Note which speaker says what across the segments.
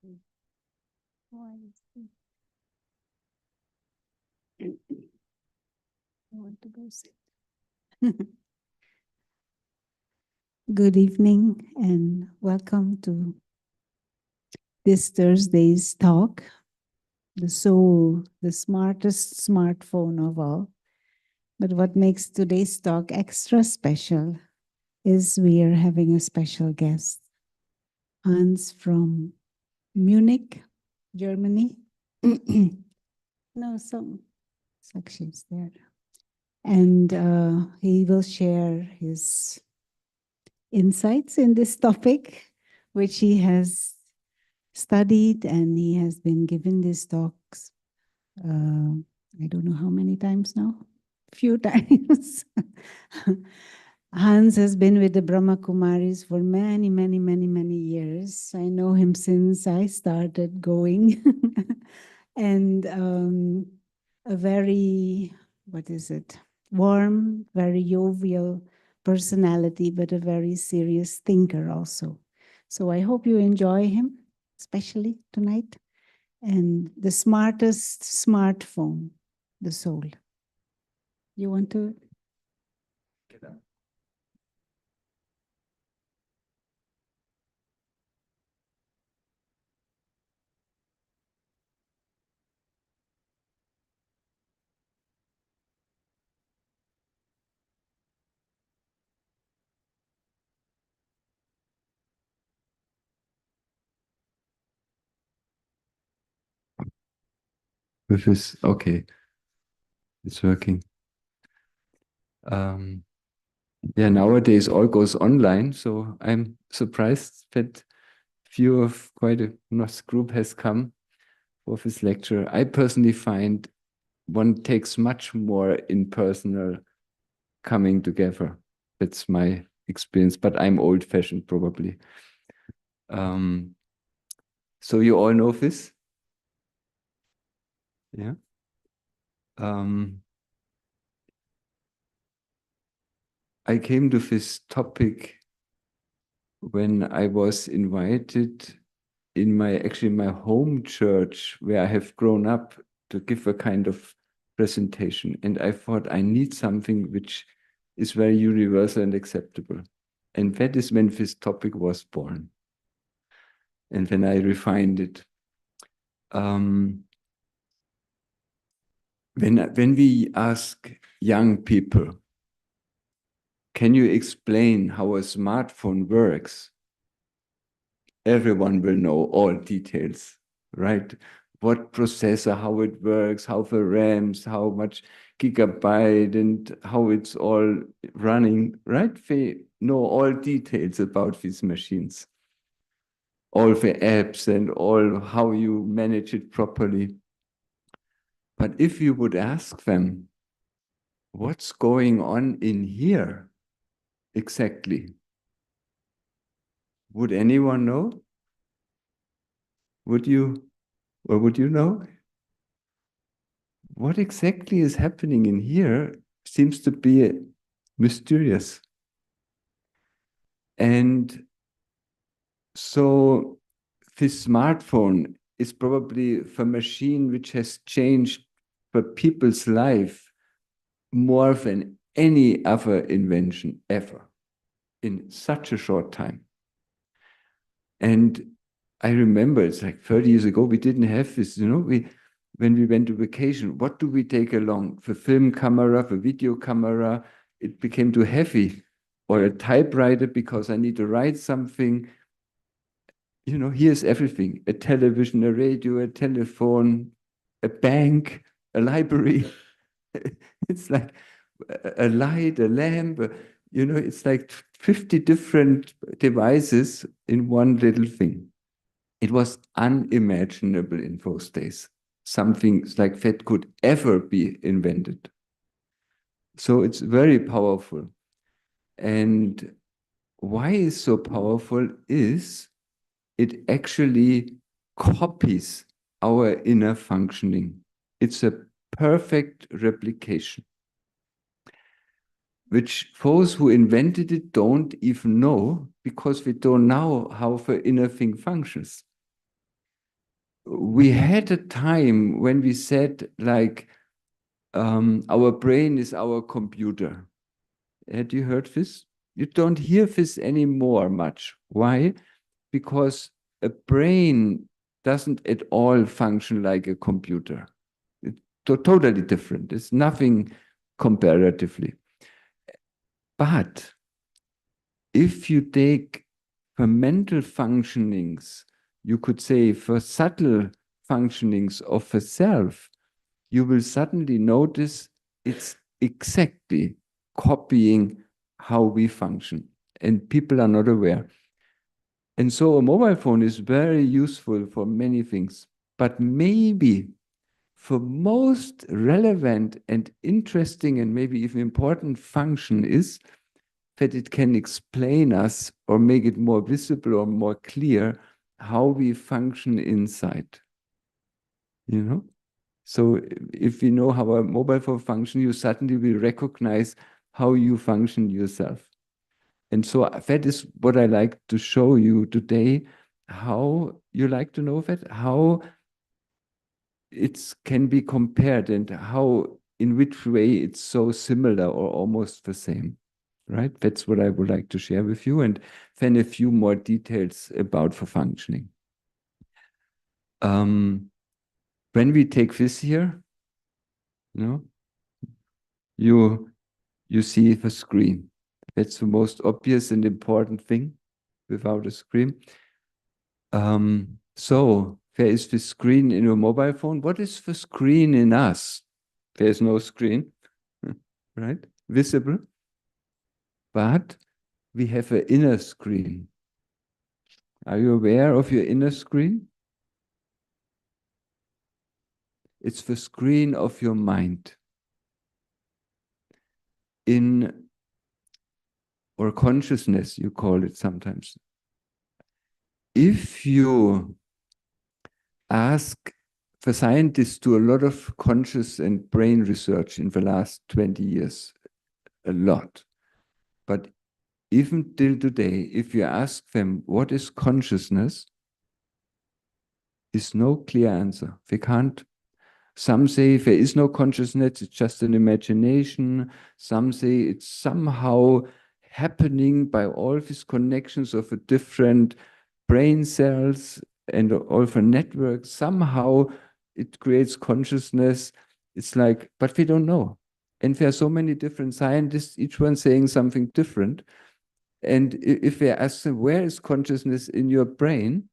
Speaker 1: Why is it? I want to go sit. Good evening and welcome to this Thursday's talk, The Soul, the smartest smartphone of all. But what makes today's talk extra special is we are having a special guest, Hans from Munich, Germany. No, some sections there. And he will share his insights in this topic, which he has studied, and he has been given these talks, I don't know how many times now, few times. Hans has been with the Brahma Kumaris for many, many, many, many years. I know him since I started going. And a very, what is it, warm, very jovial personality, but a very serious thinker also. So I hope you enjoy him, especially tonight. And the smartest smartphone, the soul. You want to?
Speaker 2: With this, okay, it's working. Yeah, nowadays all goes online, so I'm surprised that few of quite a nice group has come for this lecture. I personally find one takes much more in personal coming together. That's my experience, but I'm old-fashioned probably. So you all know this? Yeah. I came to this topic when I was invited in my home church where I have grown up to give a kind of presentation. And I thought I need something which is very universal and acceptable. And that is when this topic was born. And then I refined it. When we ask young people, can you explain how a smartphone works? Everyone will know all details, right? What processor, how it works, how the RAMs, how much gigabyte, and how it's all running, right? They know all details about these machines, all the apps and all how you manage it properly. But if you would ask them, what's going on in here exactly? Would anyone know? Would you, or would you know? What exactly is happening in here seems to be mysterious. And so this smartphone is probably the machine which has changed the people's life more than any other invention ever in such a short time. And I remember it's like 30 years ago, we didn't have this, when we went to vacation, what do we take along? The film camera, the video camera, it became too heavy. Or a typewriter because I need to write something. Here's everything: a television, a radio, a telephone, a bank, a library. It's like a light, a lamp, it's like 50 different devices in one little thing. It was unimaginable in those days. Something like that could ever be invented. So it's very powerful. And why it's so powerful is it actually copies our inner functioning. It's a perfect replication, which those who invented it don't even know because we don't know how the inner thing functions. we had a time when we said like, our brain is our computer. Had you heard this? You don't hear this anymore much. Why? Because a brain doesn't at all function like a computer. It's totally different. It's nothing comparatively. But if you take for mental functionings, you could say for subtle functionings of the self, you will suddenly notice it's exactly copying how we function. And people are not aware. And so a mobile phone is very useful for many things. But maybe for most relevant and interesting and maybe even important function is that it can explain us or make it more visible or more clear how we function inside. You know? So if you know how a mobile phone functions, you suddenly will recognize how you function yourself. And so that is what I like to show you today, how you like to know that, how it can be compared and how, in which way it's so similar or almost the same, right? That's what I would like to share with you, and then a few more details about the functioning. When we take this here, you see the screen. That's the most obvious and important thing without a screen. So there is the screen in your mobile phone. What is the screen in us? There's no screen, right? Visible. But we have an inner screen. Are you aware of your inner screen? It's the screen of your mind. Or consciousness, you call it sometimes. If you ask, the scientists do a lot of conscious and brain research in the last 20 years, a lot. But even till today, if you ask them, what is consciousness? Is no clear answer. They can't. Some say there is no consciousness, it's just an imagination. Some say it's somehow happening by all these connections of the different brain cells and all the networks. Somehow it creates consciousness. It's like, but we don't know. And there are so many different scientists, each one saying something different. And if they ask them, where is consciousness in your brain?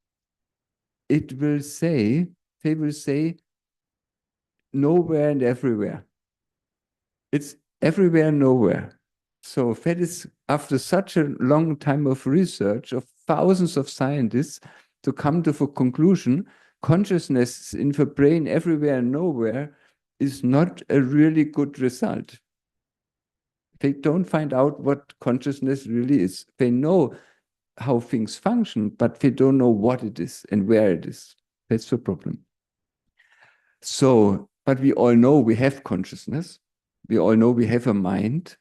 Speaker 2: They will say, nowhere and everywhere. It's everywhere, nowhere. So that is, after such a long time of research of thousands of scientists, to come to the conclusion, consciousness in the brain everywhere and nowhere is not a really good result. They don't find out what consciousness really is. They know how things function, but they don't know what it is and where it is. That's the problem. So, but we all know we have consciousness. We all know we have a mind.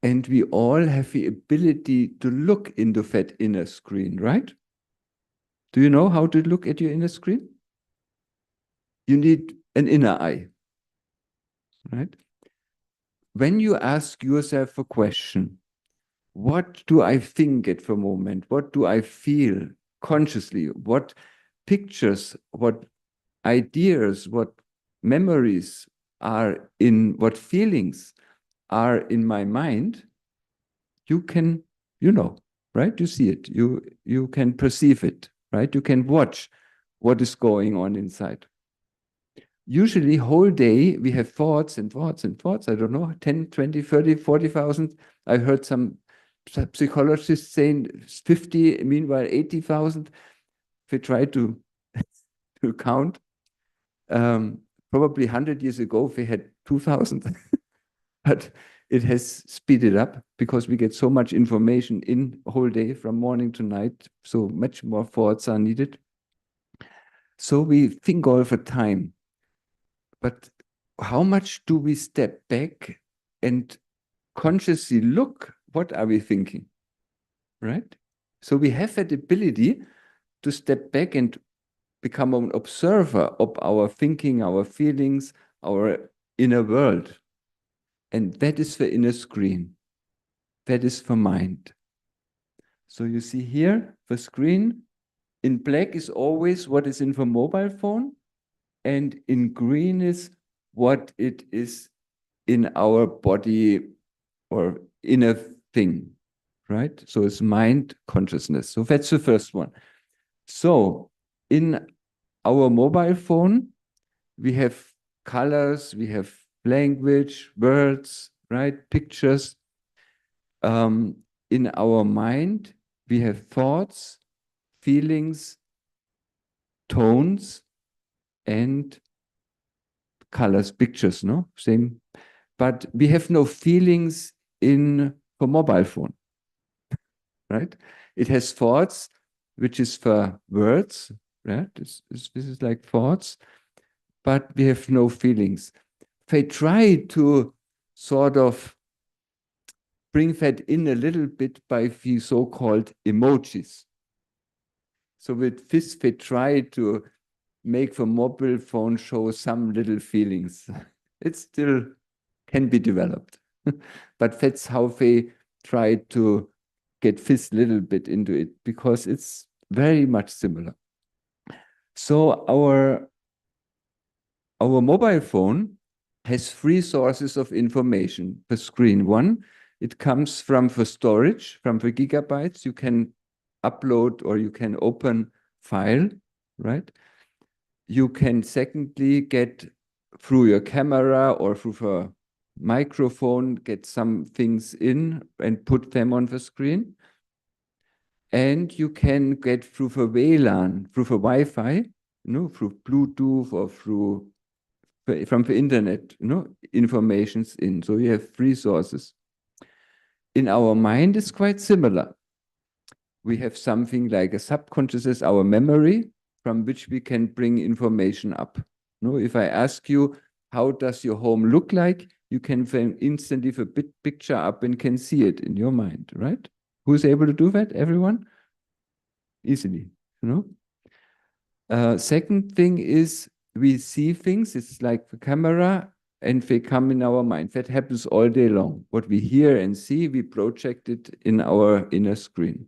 Speaker 2: And we all have the ability to look into that inner screen, right? Do you know how to look at your inner screen? You need an inner eye, right? When you ask yourself a question, what do I think at the moment? What do I feel consciously? What pictures, what ideas, what memories are in, what feelings are in my mind? You can, right? You see it. You can perceive it, right? You can watch what is going on inside. Usually whole day we have thoughts and thoughts and thoughts. I don't know, 10, 20, 30, 40,000. I heard some psychologists saying 50, meanwhile 80,000. If we try to count, probably 100 years ago we had 2,000. But it has speeded up because we get so much information in a whole day from morning to night. So much more thoughts are needed. So we think all the time. But how much do we step back and consciously look? What are we thinking? Right? So we have that ability to step back and become an observer of our thinking, our feelings, our inner world. And that is the inner screen. That is the mind. So you see here, the screen in black is always what is in the mobile phone, and in green is what it is in our body or inner thing, right? So it's mind consciousness. So that's the first one. So in our mobile phone, we have colors, we have language, words, right? Pictures. In our mind, we have thoughts, feelings, tones, and colors, pictures, no? Same. But we have no feelings in the mobile phone, right? It has thoughts, which is for words, right? This is like thoughts, but we have no feelings. They try to sort of bring that in a little bit by the so-called emojis. So with this, they try to make the mobile phone show some little feelings. It still can be developed. But that's how they try to get this little bit into it, because it's very much similar. So our mobile phone has three sources of information. The screen one, it comes from the storage, from the gigabytes. You can upload or you can open file, right? You can secondly get through your camera or through the microphone, get some things in and put them on the screen. And you can get through the WLAN, through the Wi-Fi, through Bluetooth or through from the internet, information's in. So you have three sources. In our mind, it's quite similar. We have something like a subconsciousness, our memory, from which we can bring information up. If I ask you, how does your home look like? You can then instantly the picture up and can see it in your mind, right? Who's able to do that? Everyone? Easily, second thing is we see things, it's like the camera, and they come in our mind. That happens all day long. What we hear and see, we project it in our inner screen.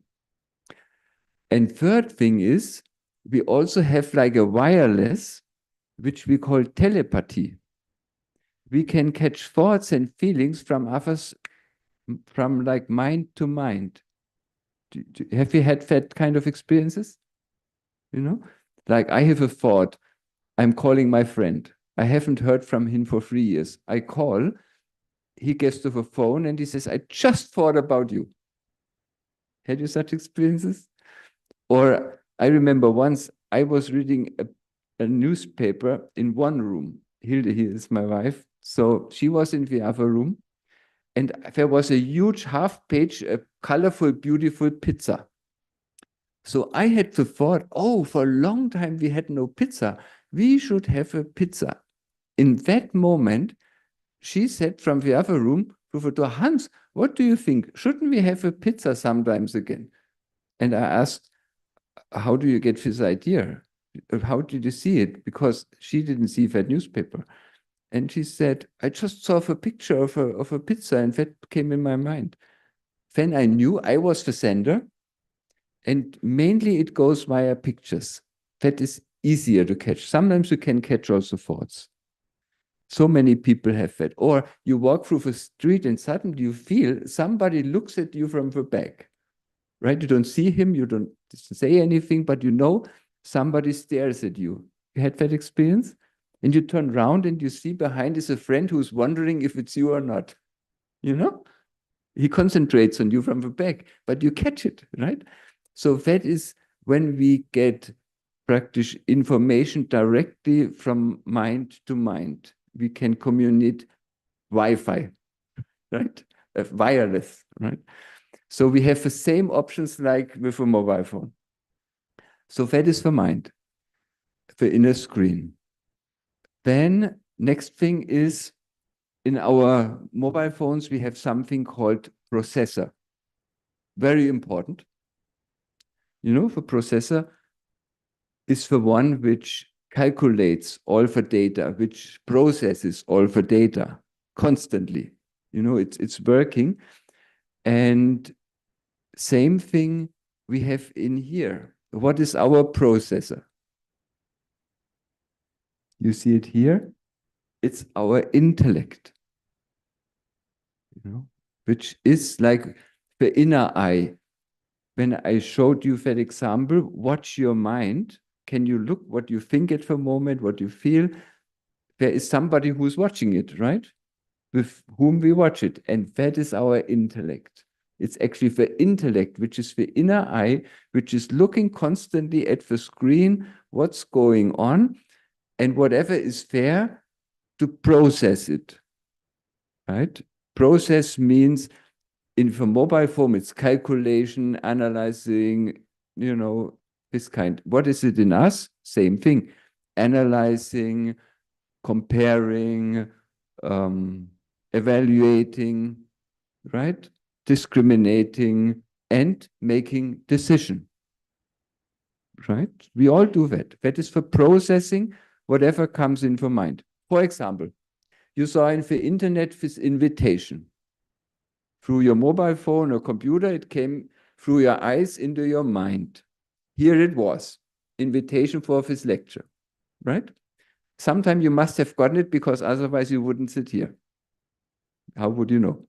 Speaker 2: And third thing is, we also have like a wireless, which we call telepathy. We can catch thoughts and feelings from others, from like mind to mind. Have you had that kind of experiences? Like I have a thought, I'm calling my friend. I haven't heard from him for 3 years. I call, he gets to the phone and he says, I just thought about you. Had you such experiences? Or I remember once I was reading a newspaper in one room. Hilde here is my wife. So she was in the other room. And there was a huge half-page, a colorful, beautiful pizza. So I had the thought, oh, for a long time we had no pizza. We should have a pizza. In that moment, she said from the other room to the door, Hans, what do you think? Shouldn't we have a pizza sometimes again? And I asked, how do you get this idea? How did you see it? Because she didn't see that newspaper. And she said, I just saw a picture of a pizza and that came in my mind. Then I knew I was the sender, and mainly it goes via pictures. That is easier to catch. Sometimes you can catch also thoughts. So many people have that. Or you walk through the street and suddenly you feel somebody looks at you from the back, right? You don't see him, you don't say anything, but you know somebody stares at you. You had that experience? And you turn around and you see behind is a friend who's wondering if it's you or not. He concentrates on you from the back, but you catch it, right? So that is when we get practice information directly from mind to mind. We can communicate Wi-Fi, right? Wireless, right? So we have the same options like with a mobile phone. So that is the mind, the inner screen. Then next thing is, in our mobile phones, we have something called processor. Very important. The processor, is the one which calculates all the data, which processes all the data constantly. You know, it's working. And same thing we have in here. What is our processor? You see it here? It's our intellect, you know, which is like the inner eye. When I showed you that example, watch your mind. Can you look what you think at the moment, what you feel? There is somebody who's watching it, right? With whom we watch it. And that is our intellect. It's actually the intellect, which is the inner eye, which is looking constantly at the screen, what's going on, and whatever is there to process it, right? Process means in the mobile phone, it's calculation, analyzing, you know, this kind. What is it in us? Same thing. Analyzing, comparing, evaluating, right? Discriminating and making decision, right? We all do that. That is for processing whatever comes in the mind. For example, you saw in the internet this invitation. Through your mobile phone or computer, it came through your eyes into your mind. Here it was, invitation for this lecture, right? Sometime you must have gotten it because otherwise you wouldn't sit here. How would you know?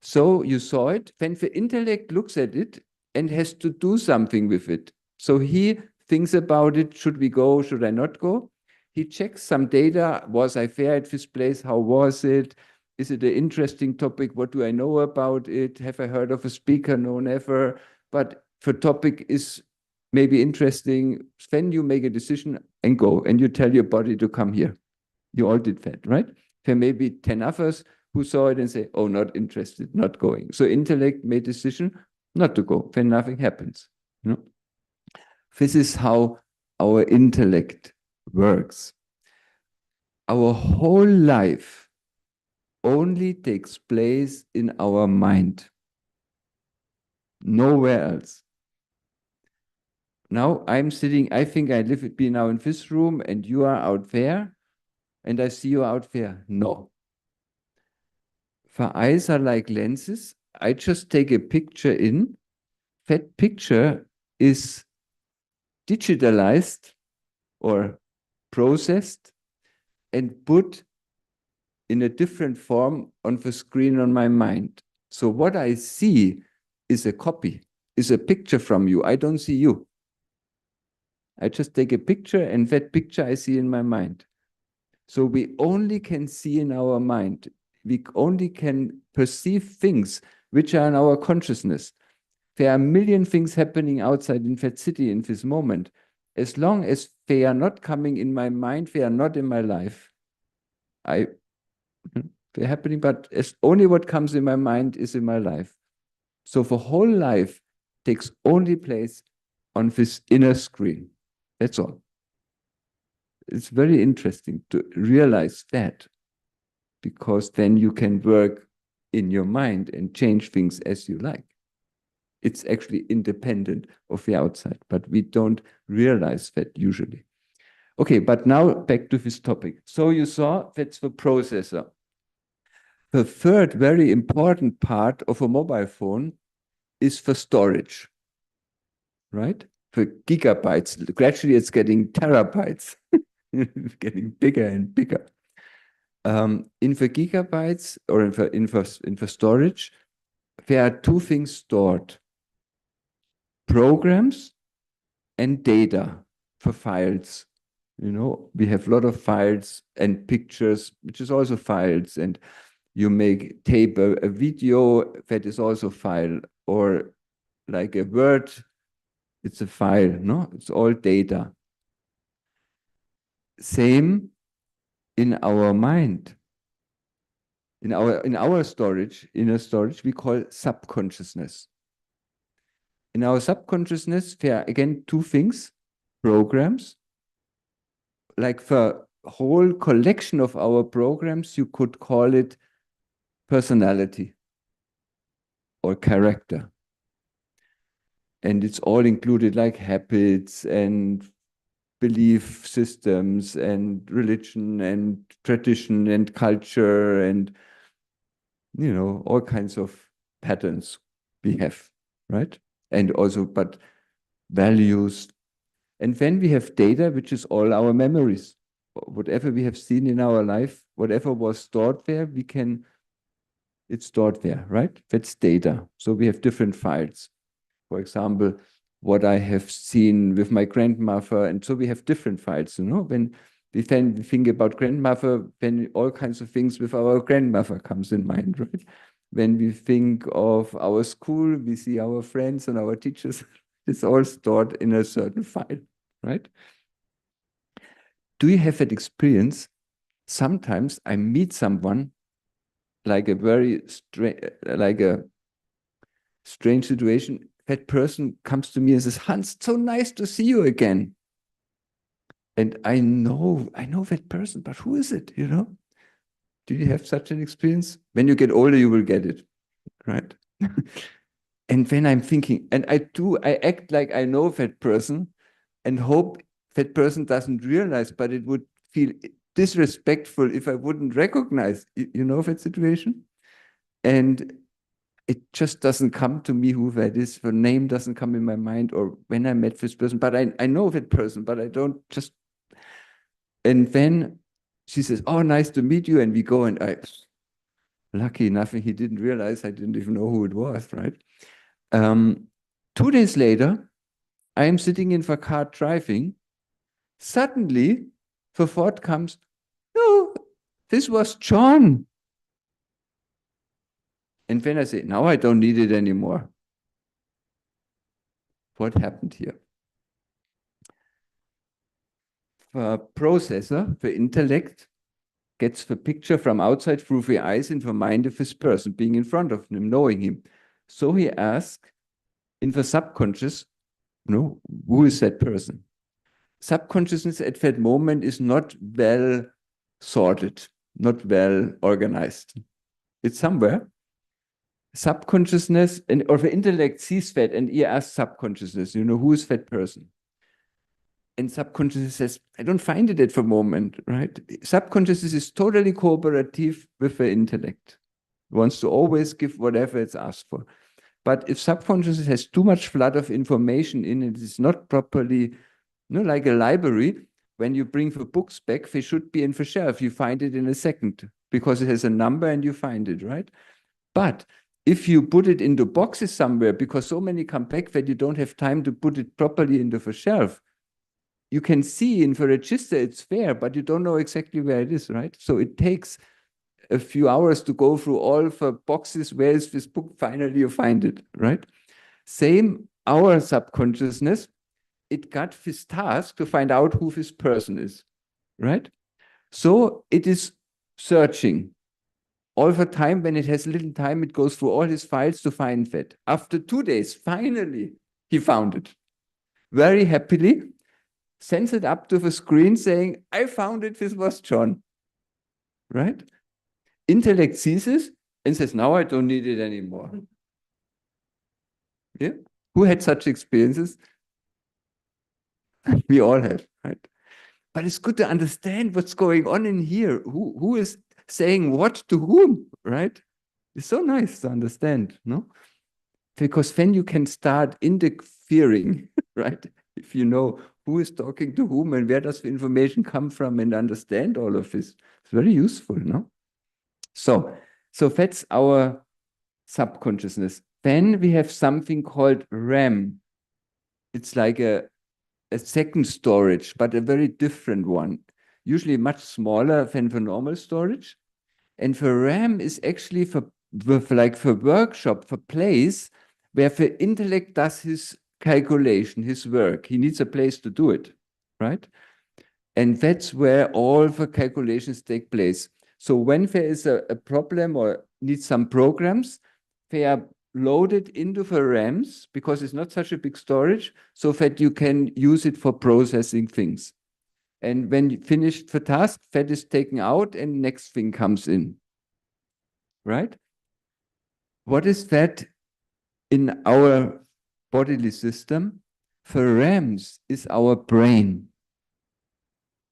Speaker 2: So you saw it, then the intellect looks at it and has to do something with it. So he thinks about it, should we go, should I not go? He checks some data, was I fair at this place, how was it? Is it an interesting topic, what do I know about it? Have I heard of a speaker? No, never. But the topic is maybe interesting, then you make a decision and go, and you tell your body to come here. You all did that, right? There may be 10 others who saw it and say, oh, not interested, not going. So intellect made decision not to go, then nothing happens. You know? This is how our intellect works. Our whole life only takes place in our mind, nowhere else. Now I'm sitting, I think I be now in this room and you are out there and I see you out there. No. The eyes are like lenses. I just take a picture in. That picture is digitalized or processed and put in a different form on the screen on my mind. So what I see is a copy, is a picture from you. I don't see you. I just take a picture and that picture I see in my mind. So we only can see in our mind. We only can perceive things which are in our consciousness. There are a million things happening outside in that city in this moment. As long as they are not coming in my mind, they are not in my life. They're happening, but it's only what comes in my mind is in my life. So the whole life takes only place on this inner screen. That's all. It's very interesting to realize that, because then you can work in your mind and change things as you like. It's actually independent of the outside, but we don't realize that usually. Okay, but now back to this topic. So you saw that's the processor. The third very important part of a mobile phone is the storage, right? The gigabytes. Gradually, it's getting terabytes, getting bigger and bigger. In the gigabytes or in the storage, there are two things stored: programs and data for files. You know, we have a lot of files and pictures, which is also files, and you make tape a video that is also file, or like a word, it's a file, no? It's all data. Same in our mind. In our storage, inner storage, we call subconsciousness. In our subconsciousness, there are again two things: programs. Like the whole collection of our programs, you could call it personality or character. And it's all included, like habits and belief systems and religion and tradition and culture and, you know, all kinds of patterns we have, right? And also, but values. And then we have data, which is all our memories. Whatever we have seen in our life, whatever was stored there, it's stored there, right? That's data. So we have different files. For example, what I have seen with my grandmother. And so we have different files, you know, when we think about grandmother, then all kinds of things with our grandmother comes in mind, right? When we think of our school, we see our friends and our teachers. It's all stored in a certain file, right? Do you have that experience? Sometimes I meet someone like a strange situation. That person comes to me and says, "Hans, so nice to see you again." And I know that person, but who is it, you know? Do you have such an experience? When you get older, you will get it, right? And when I'm thinking, and I act like I know that person and hope that person doesn't realize, but it would feel disrespectful if I wouldn't recognize, you know, that situation. And it just doesn't come to me who that is. The name doesn't come in my mind, or when I met this person, but I know that person, but I don't just. And then she says, "Oh, nice to meet you." And we go, and lucky enough, he didn't realize I didn't even know who it was, right? 2 days later, I am sitting in the car driving. Suddenly, the thought comes, "No, this was John." And then I say, "Now I don't need it anymore." What happened here? The processor, the intellect, gets the picture from outside through the eyes in the mind of this person, being in front of him, knowing him. So he asks in the subconscious, no, who is that person? Subconsciousness at that moment is not well sorted, not well organized. It's somewhere. Subconsciousness or the intellect sees that and he asks subconsciousness, you know, who is that person? And subconsciousness says, I don't find it at the moment, right? Subconsciousness is totally cooperative with the intellect. It wants to always give whatever it's asked for. But if subconsciousness has too much flood of information in it, it's not properly, you know, like a library. When you bring the books back, they should be in the shelf. You find it in a second because it has a number and you find it, right? But if you put it into boxes somewhere, because so many come back that you don't have time to put it properly into the shelf, you can see in the register it's there, but you don't know exactly where it is, right? So it takes a few hours to go through all the boxes. Where is this book? Finally, you find it, right? Same, our subconsciousness, it got this task to find out who this person is, right? So it is searching. All the time, when it has little time, it goes through all his files to find that. After 2 days, finally, he found it. Very happily, sends it up to the screen saying, I found it, this was John, right? Intellect sees it and says, now I don't need it anymore. Yeah? Who had such experiences? We all have, right? But it's good to understand what's going on in here. Who is saying what to whom, right? It's so nice to understand, no? Because then you can start interfering, right? If you know who is talking to whom and where does the information come from and understand all of this. It's very useful, no? So that's our subconsciousness. Then we have something called RAM. It's like a second storage, but a very different one, usually much smaller than the normal storage. And the RAM is actually like the workshop, the place where the intellect does his calculation, his work. He needs a place to do it, right? And that's where all the calculations take place. So when there is a problem or needs some programs, they are loaded into the RAMs because it's not such a big storage, so that you can use it for processing things. And when you finish the task, that is taken out and next thing comes in, right? What is that in our bodily system? The RAMs is our brain.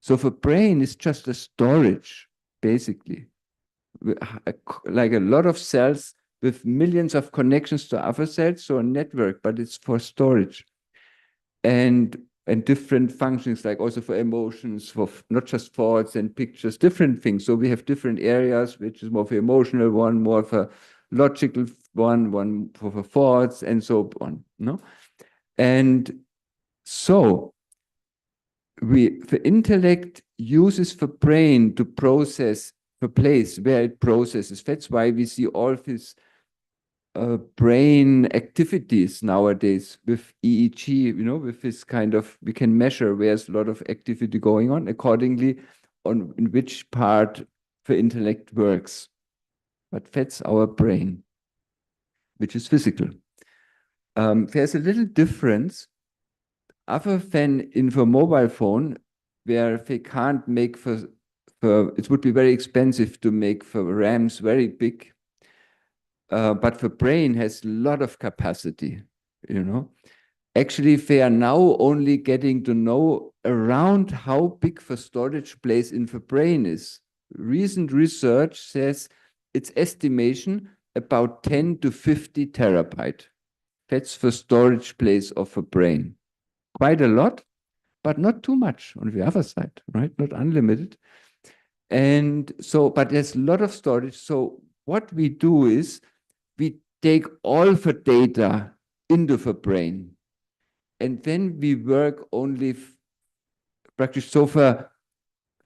Speaker 2: So the brain is just a storage, basically. Like a lot of cells with millions of connections to other cells, so a network, but it's for storage. And different functions, like also for emotions, for not just thoughts and pictures, different things. So we have different areas, which is more for emotional one, more for logical one for the thoughts, and so on. No? And so the intellect uses the brain to process the place where it processes. That's why we see all these brain activities nowadays with EEG, with this kind of, we can measure where's a lot of activity going on accordingly on in which part the intellect works. But that's our brain, which is physical. There's a little difference other than in the mobile phone, where they can't make it would be very expensive to make the RAMs very big. But the brain has a lot of capacity, Actually, they are now only getting to know around how big the storage place in the brain is. Recent research says its estimation about 10 to 50 terabyte. That's the storage place of the brain. Quite a lot, but not too much on the other side, right? Not unlimited. And so, but there's a lot of storage. So what we do is we take all the data into the brain, and then we work only practice. So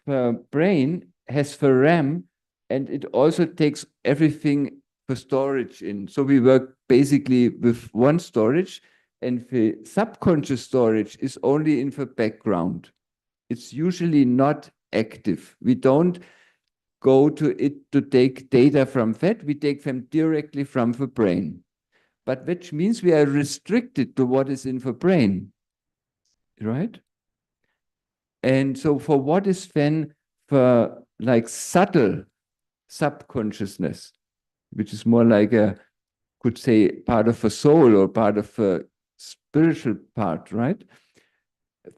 Speaker 2: the brain has the RAM, and it also takes everything for storage in. So we work basically with one storage, and the subconscious storage is only in the background. It's usually not active. We don't go to it to take data from that. We take them directly from the brain. But which means we are restricted to what is in the brain, right? And so for what is then for like subtle subconsciousness, which is more like could say part of the soul or part of the spiritual part, right?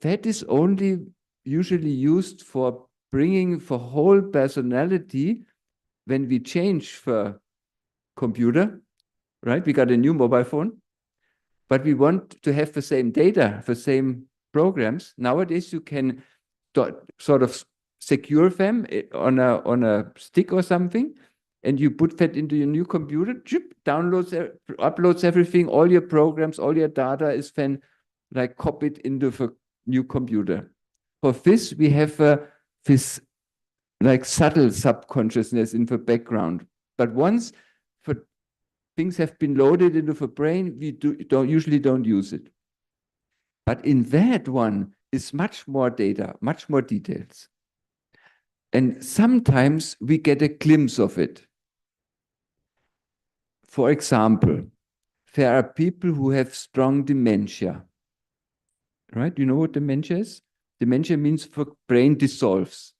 Speaker 2: That is only usually used for bringing the whole personality when we change the computer, right? We got a new mobile phone, but we want to have the same data, the same programs. Nowadays, you can sort of secure them on a stick or something, and you put that into your new computer, downloads, uploads everything, all your programs, all your data is then like copied into the new computer. For this, we have this like subtle subconsciousness in the background. But once the things have been loaded into the brain, we usually don't use it. But in that one is much more data, much more details. And sometimes we get a glimpse of it. For example, there are people who have strong dementia, right? You know what dementia is? Dementia means the brain dissolves.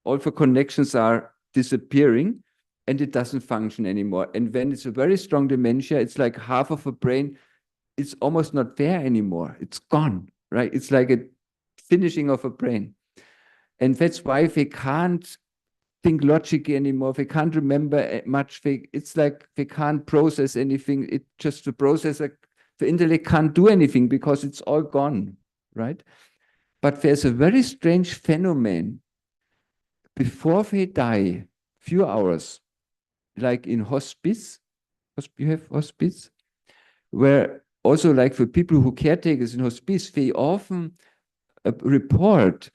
Speaker 2: All the connections are disappearing and it doesn't function anymore. And when it's a very strong dementia, it's like half of the brain, it's almost not there anymore. It's gone, right? It's like a finishing of a brain. And that's why they can't think logically anymore. They can't remember much. It's like they can't process anything. It just the processor, the intellect can't do anything because it's all gone, right? But there's a very strange phenomenon. Before they die, few hours, like in hospice, you have hospice, where also like for people who caretakers in hospice, they often report,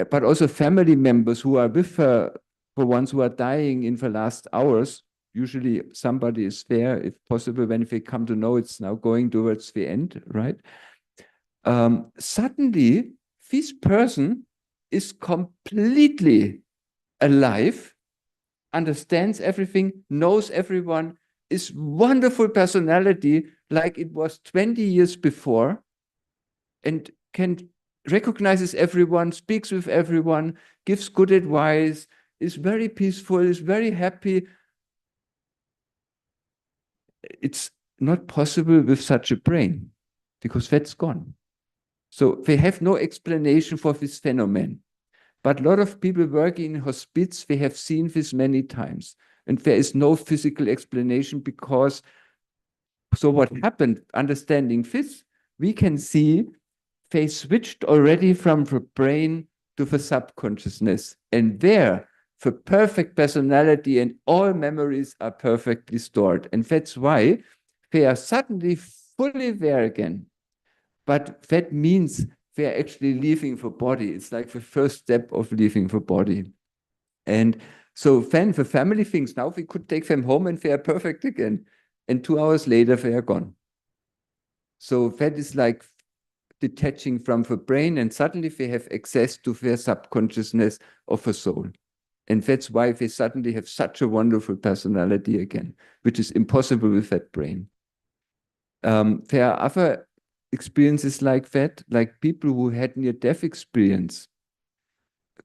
Speaker 2: but also family members who are with the ones who are dying in the last hours. Usually somebody is there, if possible, when they come to know it's now going towards the end, right? Suddenly, this person is completely alive, understands everything, knows everyone, is wonderful personality like it was 20 years before, and recognizes everyone, speaks with everyone, gives good advice, is very peaceful, is very happy. It's not possible with such a brain because that's gone. So they have no explanation for this phenomenon. But a lot of people working in hospice, they have seen this many times. And there is no physical explanation because, so what happened, understanding this, we can see they switched already from the brain to the subconsciousness. And there, the perfect personality and all memories are perfectly stored. And that's why they are suddenly fully there again. But that means they're actually leaving the body. It's like the first step of leaving the body. And so then the family thinks now we could take them home and they are perfect again. And 2 hours later, they are gone. So that is like detaching from the brain, and suddenly they have access to their subconsciousness of a soul. And that's why they suddenly have such a wonderful personality again, which is impossible with that brain. There are other experiences like that, like people who had near-death experience.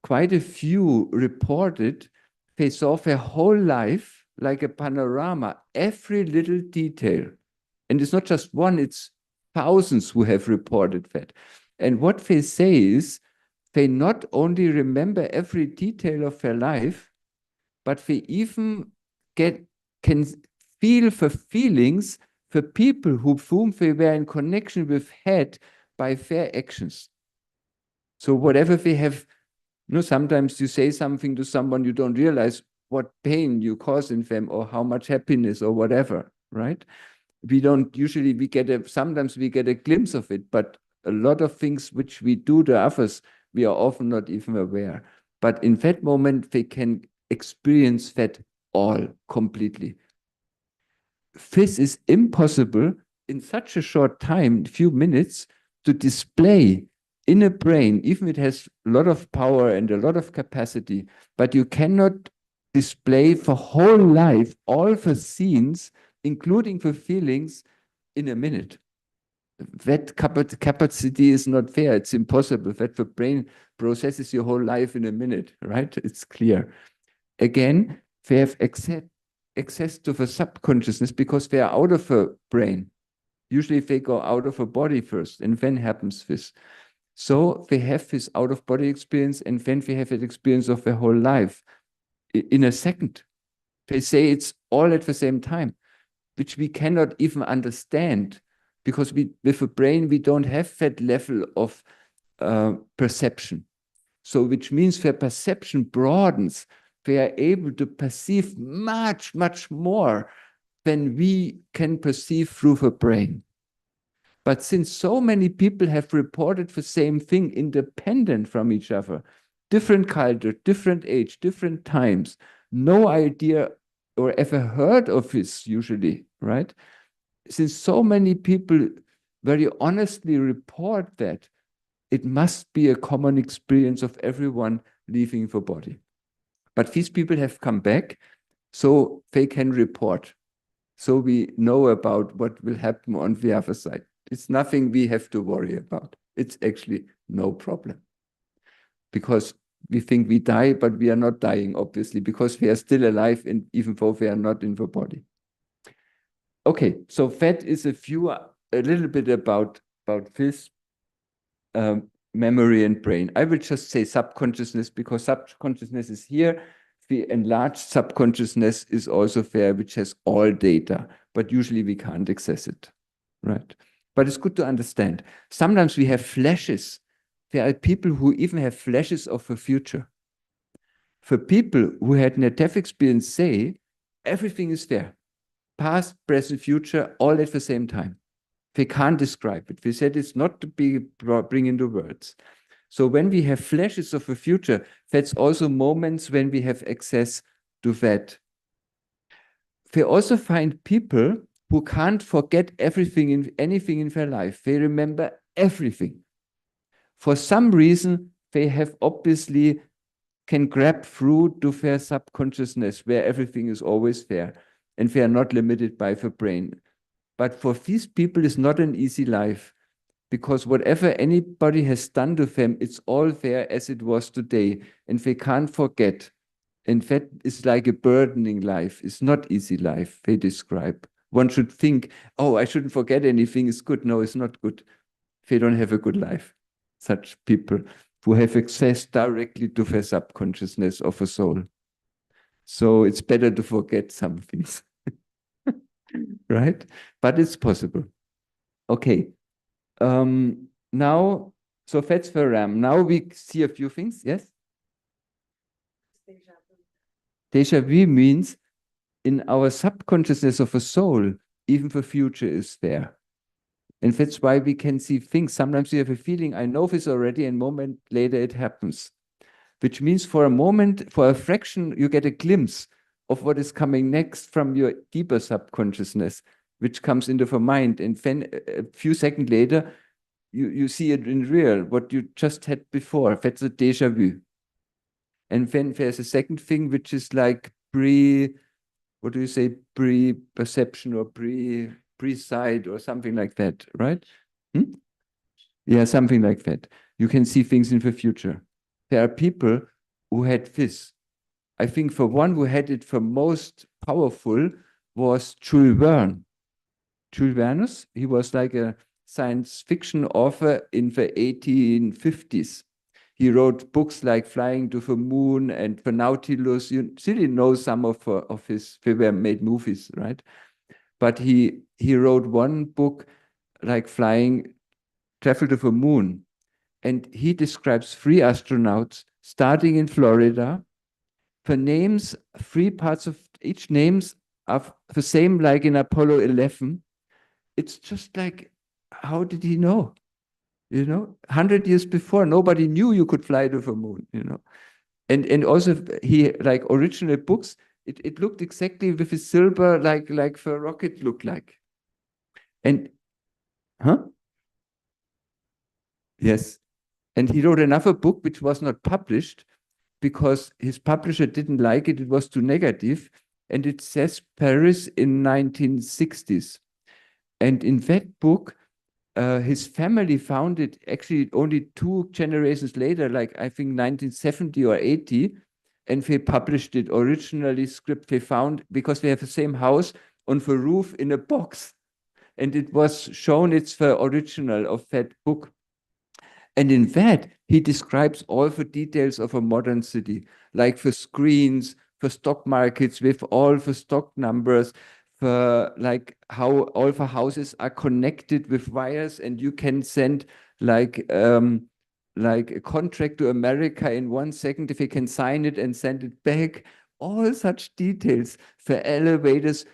Speaker 2: Quite a few reported they saw their whole life like a panorama, every little detail. And it's not just one, it's thousands who have reported that. And what they say is they not only remember every detail of their life, but they even can feel the feelings the people whom they were in connection with had by their actions. So whatever they have, sometimes you say something to someone, you don't realize what pain you cause in them or how much happiness or whatever, right? We don't usually, sometimes we get a glimpse of it, but a lot of things which we do to others, we are often not even aware. But in that moment, they can experience that all completely. This is impossible in such a short time, few minutes, to display in a brain, even it has a lot of power and a lot of capacity, but you cannot display for whole life, all the scenes, including the feelings, in a minute. That capacity is not there. It's impossible that the brain processes your whole life in a minute, right? It's clear. Again, they have access to the subconsciousness because they are out of the brain. Usually they go out of a body first, and then happens this. So they have this out-of-body experience, and then they have that experience of their whole life in a second. They say it's all at the same time, which we cannot even understand because with the brain, we don't have that level of perception. So which means their perception broadens. They are able to perceive much, much more than we can perceive through the brain. But since so many people have reported the same thing independent from each other, different culture, different age, different times, no idea or ever heard of this usually, right? Since so many people very honestly report that, it must be a common experience of everyone leaving the body. But these people have come back, so they can report. So we know about what will happen on the other side. It's nothing we have to worry about. It's actually no problem. Because we think we die, but we are not dying, obviously, because we are still alive, even though we are not in the body. Okay, so that is a little bit about this memory and brain. I will just say subconsciousness because subconsciousness is here. The enlarged subconsciousness is also there, which has all data, but usually we can't access it, right? But it's good to understand. Sometimes we have flashes. There are people who even have flashes of the future. For people who had near-death experience say, everything is there. Past, present, future, all at the same time. They can't describe it. We said it's not to bring into words. So when we have flashes of the future, that's also moments when we have access to that. They also find people who can't forget anything in their life. They remember everything. For some reason, they have obviously can grab through to their subconsciousness where everything is always there and they are not limited by the brain. But for these people, it's not an easy life because whatever anybody has done to them, it's all there as it was today and they can't forget. And that is like a burdening life. It's not easy life, they describe. One should think, oh, I shouldn't forget anything. It's good. No, it's not good. They don't have a good life, such people. who have access directly to the subconsciousness of a soul. So it's better to forget some things, right? But it's possible. Okay. Now, so that's the RAM. Now we see a few things, yes? Deja vu means in our subconsciousness of a soul, even the future is there. And that's why we can see things. Sometimes you have a feeling, I know this already, and a moment later it happens. Which means for a moment, for a fraction, you get a glimpse of what is coming next from your deeper subconsciousness, which comes into the mind. And then a few seconds later, you see it in real, what you just had before. That's a deja vu. And then there's a second thing, which is like what do you say, pre-perception or pre-sight or something like that, right? Yeah, something like that. You can see things in the future. There are people who had this. I think the one who had it the most powerful was Jules Verne. Jules Verne, he was like a science fiction author in the 1850s. He wrote books like Flying to the Moon and The Nautilus. You really know some of his, they were made movies, right? But he wrote one book like Travel to the Moon. And he describes 3 astronauts starting in Florida. The names, 3 parts of each names are the same like in Apollo 11. It's just like, how did he know? 100 years before, nobody knew you could fly to the moon, And also he, like original books, it looked exactly with his silver, like the rocket looked like. And, huh? Yes. And he wrote another book which was not published because his publisher didn't like it. It was too negative. And it says Paris in 1960s. And in that book, his family found it actually only 2 generations later, like I think 1970 or 80, and they published it originally script they found because they have the same house on the roof in a box. And it was shown it's the original of that book. And in that, he describes all the details of a modern city, like the screens, the stock markets with all the stock numbers, like how all the houses are connected with wires, and you can send like a contract to America in 1 second if you can sign it and send it back. All such details for elevators,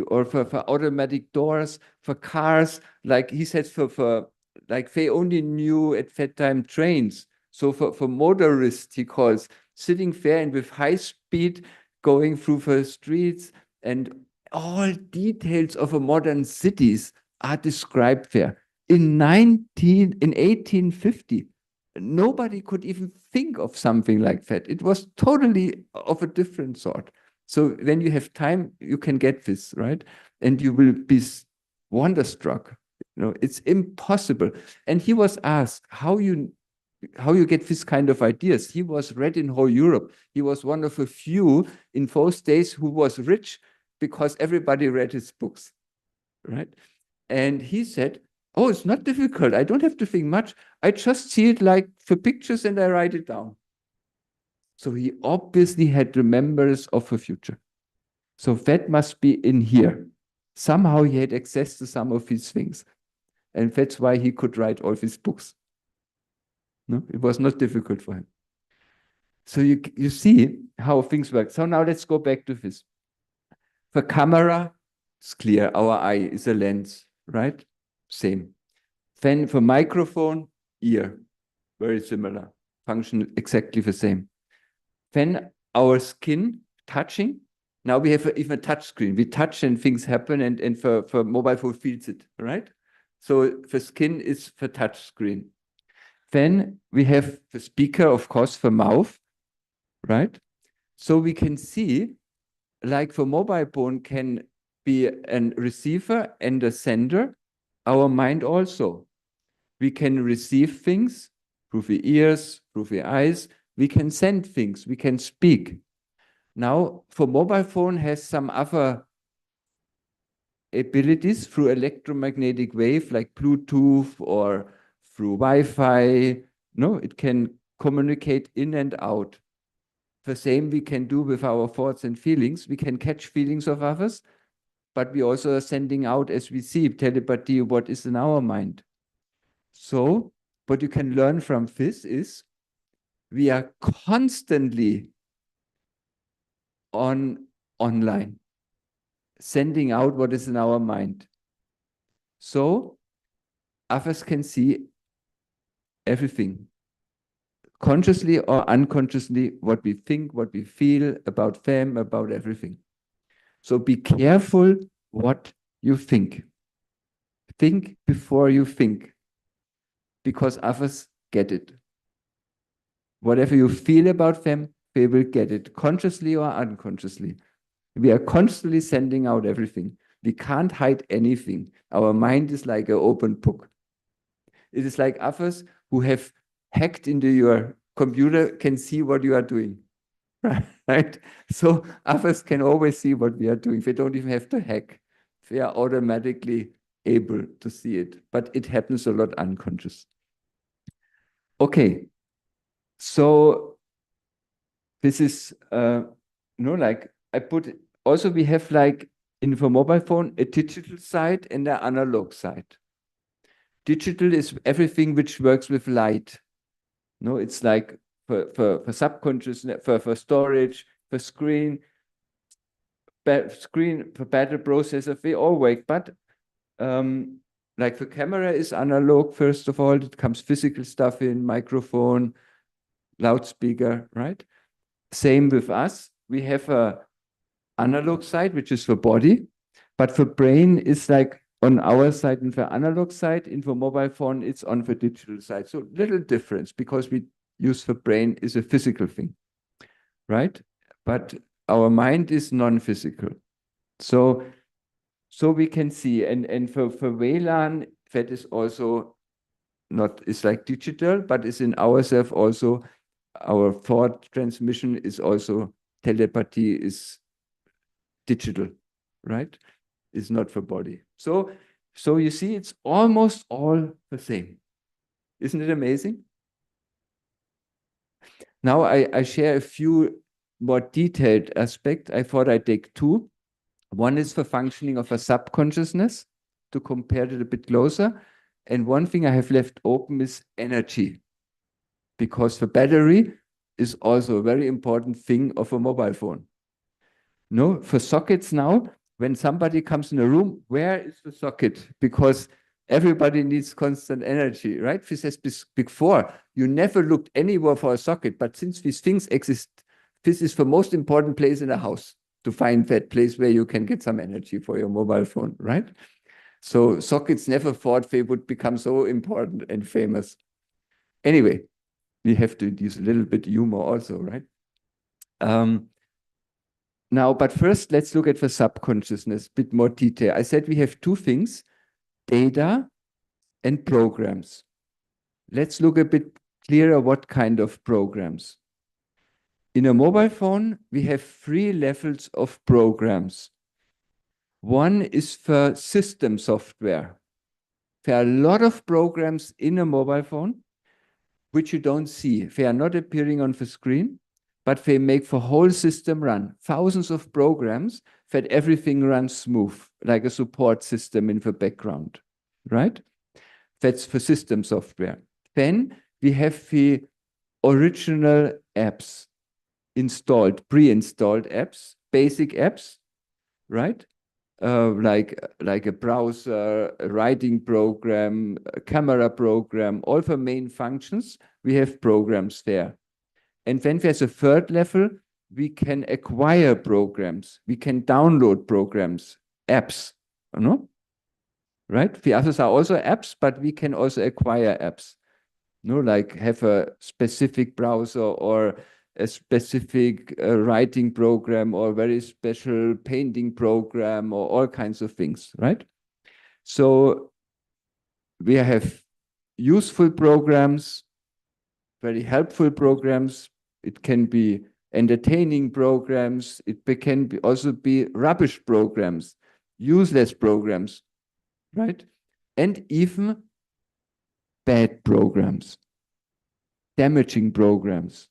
Speaker 2: or for automatic doors, for cars, like he said, for like they only knew at that time trains. So for motorists, he calls, sitting there and with high speed going through the streets, and all details of a modern cities are described there. In 1850, nobody could even think of something like that. It was totally of a different sort. So when you have time, you can get this, right? And you will be wonderstruck. It's impossible. And he was asked how you get this kind of ideas. He was read in whole Europe. He was one of a few in those days who was rich because everybody read his books, right? And he said, oh, it's not difficult. I don't have to think much. I just see it like for pictures and I write it down. So he obviously had remembrance of the future. So that must be in here. Somehow he had access to some of these things. And that's why he could write all these books. No, it was not difficult for him. So you see how things work. So now let's go back to this. The camera is clear. Our eye is a lens, right? Same. Then for microphone, ear, very similar. Function exactly the same. Then our skin touching. Now we have even a touch screen. We touch and things happen, and for mobile phone feels it, right? So the skin is the touch screen. Then we have the speaker, of course, the mouth, right? So we can see, like the mobile phone can be a receiver and a sender, our mind also. We can receive things through the ears, through the eyes. We can send things, we can speak. Now, for mobile phone has some other abilities through electromagnetic wave, like Bluetooth or through Wi-Fi, No, it can communicate in and out. The same we can do with our thoughts and feelings. We can catch feelings of others, but we also are sending out, as we see, telepathy, what is in our mind. So what you can learn from this is we are constantly online, sending out what is in our mind. So others can see everything, consciously or unconsciously, what we think, what we feel about them, about everything. So be careful what you think. Think before you think, because others get it. Whatever you feel about them, they will get it, consciously or unconsciously. We are constantly sending out everything. We can't hide anything. Our mind is like an open book. It is like others who have hacked into your computer can see what you are doing. Right? So others can always see what we are doing. They don't even have to hack. They are automatically able to see it. But it happens a lot unconscious. Okay. So this is like I put also we have like in the mobile phone a digital side and an analog side. Digital is everything which works with light. No, it's like for subconsciousness, for storage, for screen for battery processor, they all work. But like the camera is analog, first of all, it comes physical stuff in, microphone, loudspeaker, right? Same with us. We have a analog side, which is the body, but the brain is like on our side in the analog side. In the mobile phone, it's on the digital side. So little difference because we use the brain is a physical thing, right? But our mind is non-physical. So we can see, and for VLAN, that is also not, is like digital, but is in ourself also, our thought transmission is also, telepathy is digital, right? It's not for body. So you see, it's almost all the same. Isn't it amazing? Now I share a few more detailed aspects. I thought I'd take two. One is the functioning of a subconsciousness, to compare it a bit closer. And one thing I have left open is energy, because the battery is also a very important thing of a mobile phone. No, for sockets now, when somebody comes in a room, where is the socket? Because everybody needs constant energy, right? This has before, you never looked anywhere for a socket, but since these things exist, this is the most important place in a house, to find that place where you can get some energy for your mobile phone, right? So sockets never thought they would become so important and famous. Anyway, we have to use a little bit humor also, right? Now, but first, let's look at the subconsciousness, a bit more detail. I said we have two things, data and programs. Let's look a bit clearer what kind of programs. In a mobile phone, we have three levels of programs. One is for system software. There are a lot of programs in a mobile phone which you don't see. They are not appearing on the screen, but they make the whole system run. Thousands of programs that everything runs smooth, like a support system in the background, right? That's for system software. Then we have the original apps installed, pre-installed apps, basic apps, right? Like a browser, a writing program, a camera program, all the main functions, we have programs there. And then there's a third level, we can acquire programs, we can download programs, apps, no? Right? The others are also apps, but we can also acquire apps. No, like have a specific browser or a specific writing program or very special painting program or all kinds of things, right? So we have useful programs, very helpful programs. It can be entertaining programs. It can also be rubbish programs, useless programs, right? And even bad programs. damaging programs,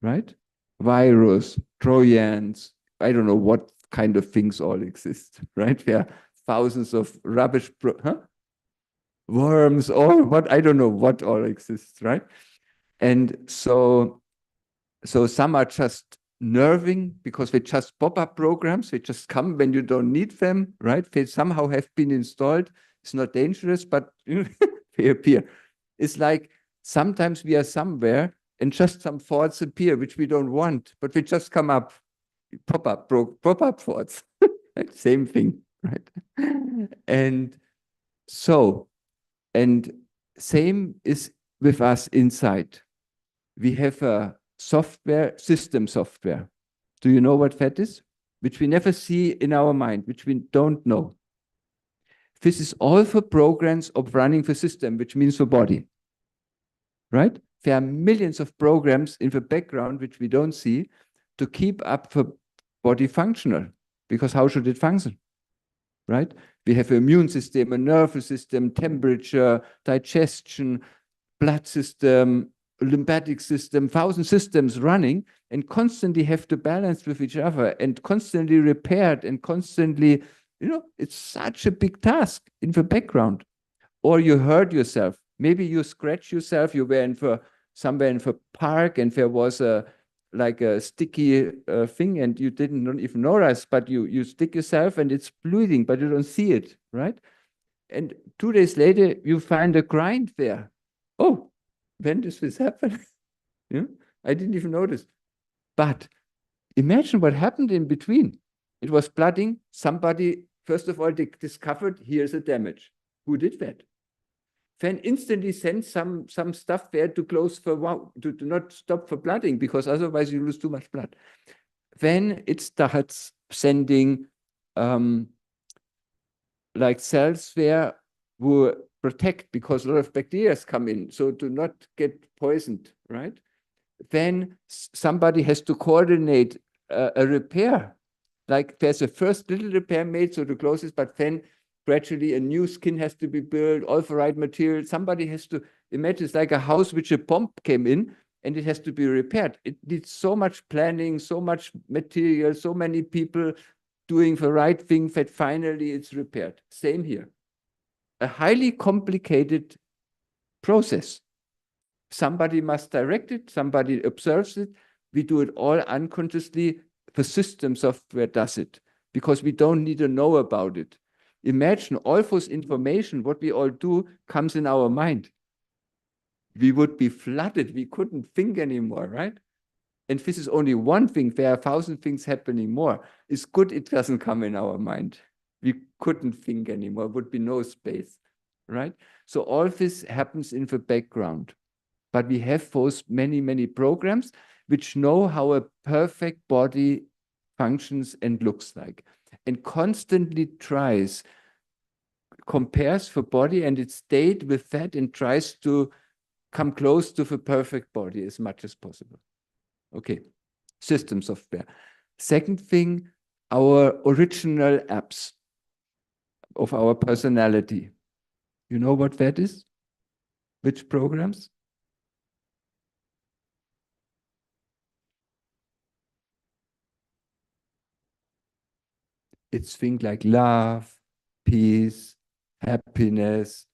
Speaker 2: right? Virus, Trojans, I don't know what kind of things all exist, right? There are thousands of rubbish, worms, or what, I don't know what all exists, right? And so some are just nerving because they just pop up programs. They just come when you don't need them, right? They somehow have been installed. It's not dangerous, but they appear. It's like sometimes we are somewhere and just some thoughts appear which we don't want, but they just come up, pop up thoughts. Same thing, right? And so, and same is with us inside. We have a software, system software. Do you know what that is? Which we never see in our mind, which we don't know. This is all for programs of running the system, which means the body, right? There are millions of programs in the background, which we don't see, to keep up the body functional, because how should it function, right? We have an immune system, a nervous system, temperature, digestion, blood system, lymphatic system, 1,000 systems running, and constantly have to balance with each other and constantly repaired and constantly, it's such a big task in the background. Or you hurt yourself. Maybe you scratch yourself. You were somewhere in the park and there was like a sticky thing and you didn't even notice, but you stick yourself and it's bleeding, but you don't see it, right? And 2 days later, you find a grind there. Oh, when does this happen? I didn't even notice. But imagine what happened in between. It was blooding. Somebody, first of all, they discovered here's a damage. Who did that? Then instantly send some stuff there to close to not stop for blooding, because otherwise you lose too much blood. Then it starts sending like cells there who protect, because a lot of bacteria come in, so to not get poisoned, right? Then somebody has to coordinate a repair. Like there's a first little repair made, so to close this, but then gradually a new skin has to be built, all the right material. Somebody has to, imagine it's like a house which a bomb came in and it has to be repaired. It needs so much planning, so much material, so many people doing the right thing that finally it's repaired. Same here. A highly complicated process. Somebody must direct it, somebody observes it. We do it all unconsciously. The system software does it because we don't need to know about it. Imagine all this information, what we all do, comes in our mind. We would be flooded. We couldn't think anymore, right? And this is only one thing. There are 1,000 things happening more. It's good it doesn't come in our mind. We couldn't think anymore. Would be no space, right? So all this happens in the background. But we have those many, many programs which know how a perfect body functions and looks like, and constantly compares the body and its state with that and tries to come close to the perfect body as much as possible. Okay, system software. Second thing, our original apps of our personality. You know what that is? Which programs? It's things like love, peace, happiness,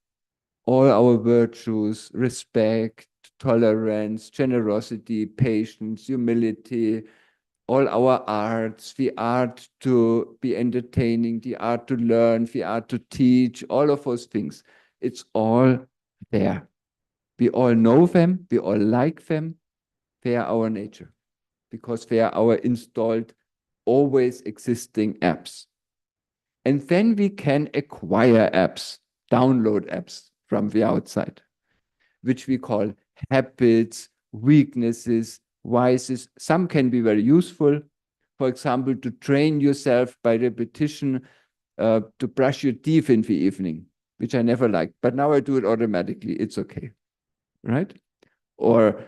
Speaker 2: all our virtues, respect, tolerance, generosity, patience, humility, all our arts, the art to be entertaining, the art to learn, the art to teach, all of those things. It's all there. We all know them, we all like them. They are our nature because they are our installed, always existing apps. And then we can acquire apps, download apps from the outside, which we call habits, weaknesses, vices. Some can be very useful. For example, to train yourself by repetition to brush your teeth in the evening, which I never liked, but now I do it automatically. It's okay, right? Or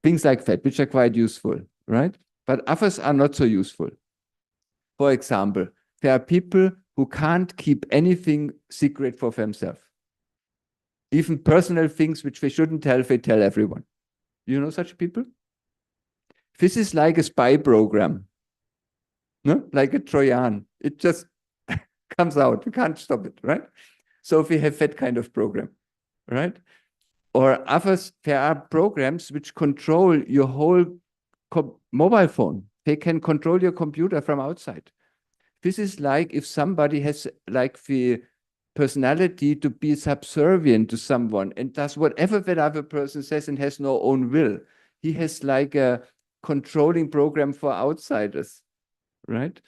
Speaker 2: things like that, which are quite useful, right? But others are not so useful. For example, there are people who can't keep anything secret for themselves. Even personal things which they shouldn't tell, they tell everyone. You know such people? This is like a spy program, no? Like a Trojan. It just comes out. We can't stop it, right? So we have that kind of program, right? Or others, there are programs which control your whole mobile phone. They can control your computer from outside. This is like if somebody has like the personality to be subservient to someone and does whatever that other person says and has no own will. He has like a controlling program for outsiders, right?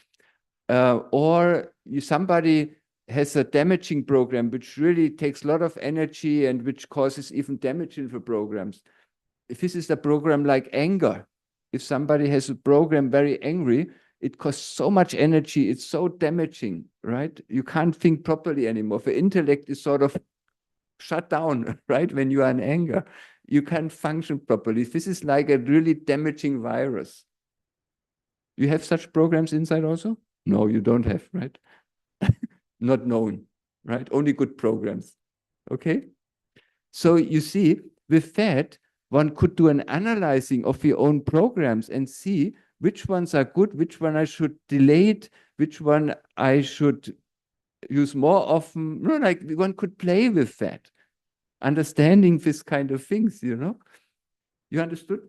Speaker 2: Or somebody has a damaging program which really takes a lot of energy and which causes even damage in the programs. If this is a program like anger, if somebody has a program very angry, it costs so much energy, it's so damaging, right? You can't think properly anymore. The intellect is sort of shut down, right? When you are in anger, you can't function properly. This is like a really damaging virus. You have such programs inside also? No, you don't have, right? Not known, right? Only good programs, okay? So you see, with that, one could do an analyzing of your own programs and see which ones are good, which one I should delete, which one I should use more often. No, like one could play with that, understanding this kind of things, you know. You understood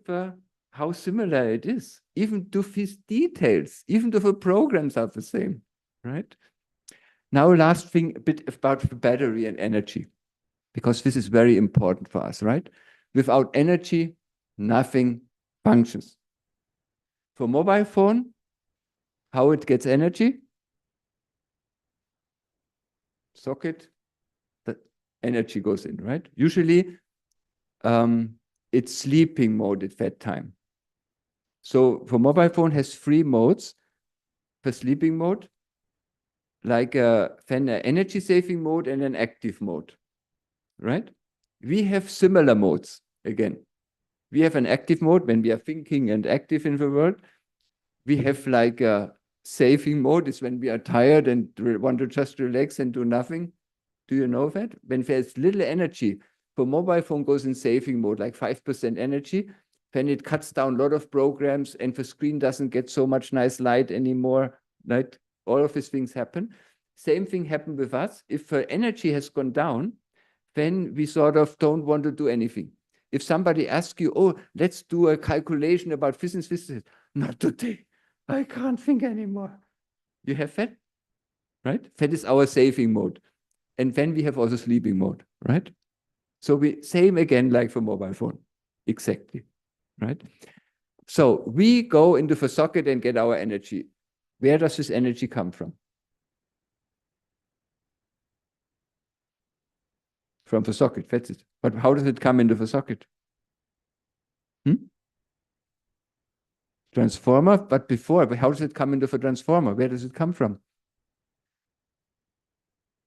Speaker 2: how similar it is, even to these details, even to the programs are the same, right? Now, last thing, a bit about the battery and energy, because this is very important for us, right? Without energy, nothing functions. For mobile phone, how it gets energy? Socket, the energy goes in, right? Usually, it's sleeping mode at that time. So for mobile phone has 3 modes. For sleeping mode, like then an energy saving mode and an active mode, right? We have similar modes again. We have an active mode when we are thinking and active in the world. We have like a saving mode is when we are tired and want to just relax and do nothing. Do you know that? When there's little energy, for mobile phone goes in saving mode, like 5% energy, then it cuts down a lot of programs and the screen doesn't get so much nice light anymore, right? All of these things happen. Same thing happened with us. If the energy has gone down, then we sort of don't want to do anything. If somebody asks you, oh, let's do a calculation about physics, not today. I can't think anymore. You have that, right? That is our saving mode. And then we have also sleeping mode, right? So we same again like for mobile phone, exactly, right? So we go into the socket and get our energy. Where does this energy come from? From the socket, that's it. But how does it come into the socket? Transformer, but how does it come into the transformer? Where does it come from?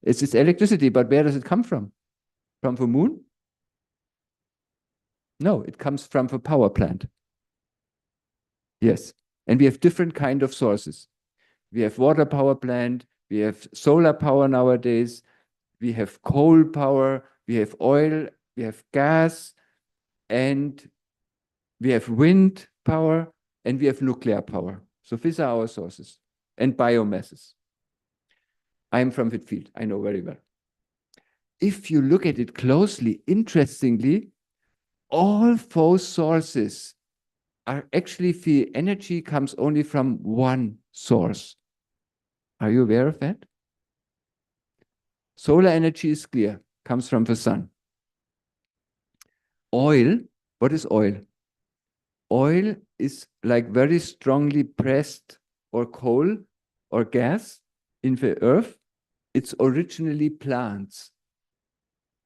Speaker 2: It's electricity, but where does it come from? From the moon? No, it comes from the power plant. Yes, and we have different kind of sources. We have water power plant, we have solar power nowadays, we have coal power, we have oil, we have gas, and we have wind power, and we have nuclear power. So these are our sources, and biomasses. I'm from that field, I know very well. If you look at it closely, interestingly, all those sources are actually, the energy comes only from one source. Are you aware of that? Solar energy is clear, comes from the sun. Oil, what is oil? Oil is like very strongly pressed or coal or gas in the earth. It's originally plants.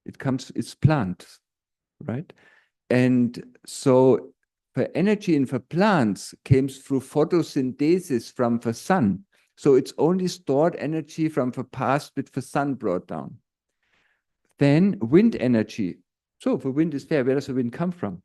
Speaker 2: It's plants, right? And so the energy in the plants comes through photosynthesis from the sun. So it's only stored energy from the past which the sun brought down. Then wind energy. So the wind is there. Where does the wind come from?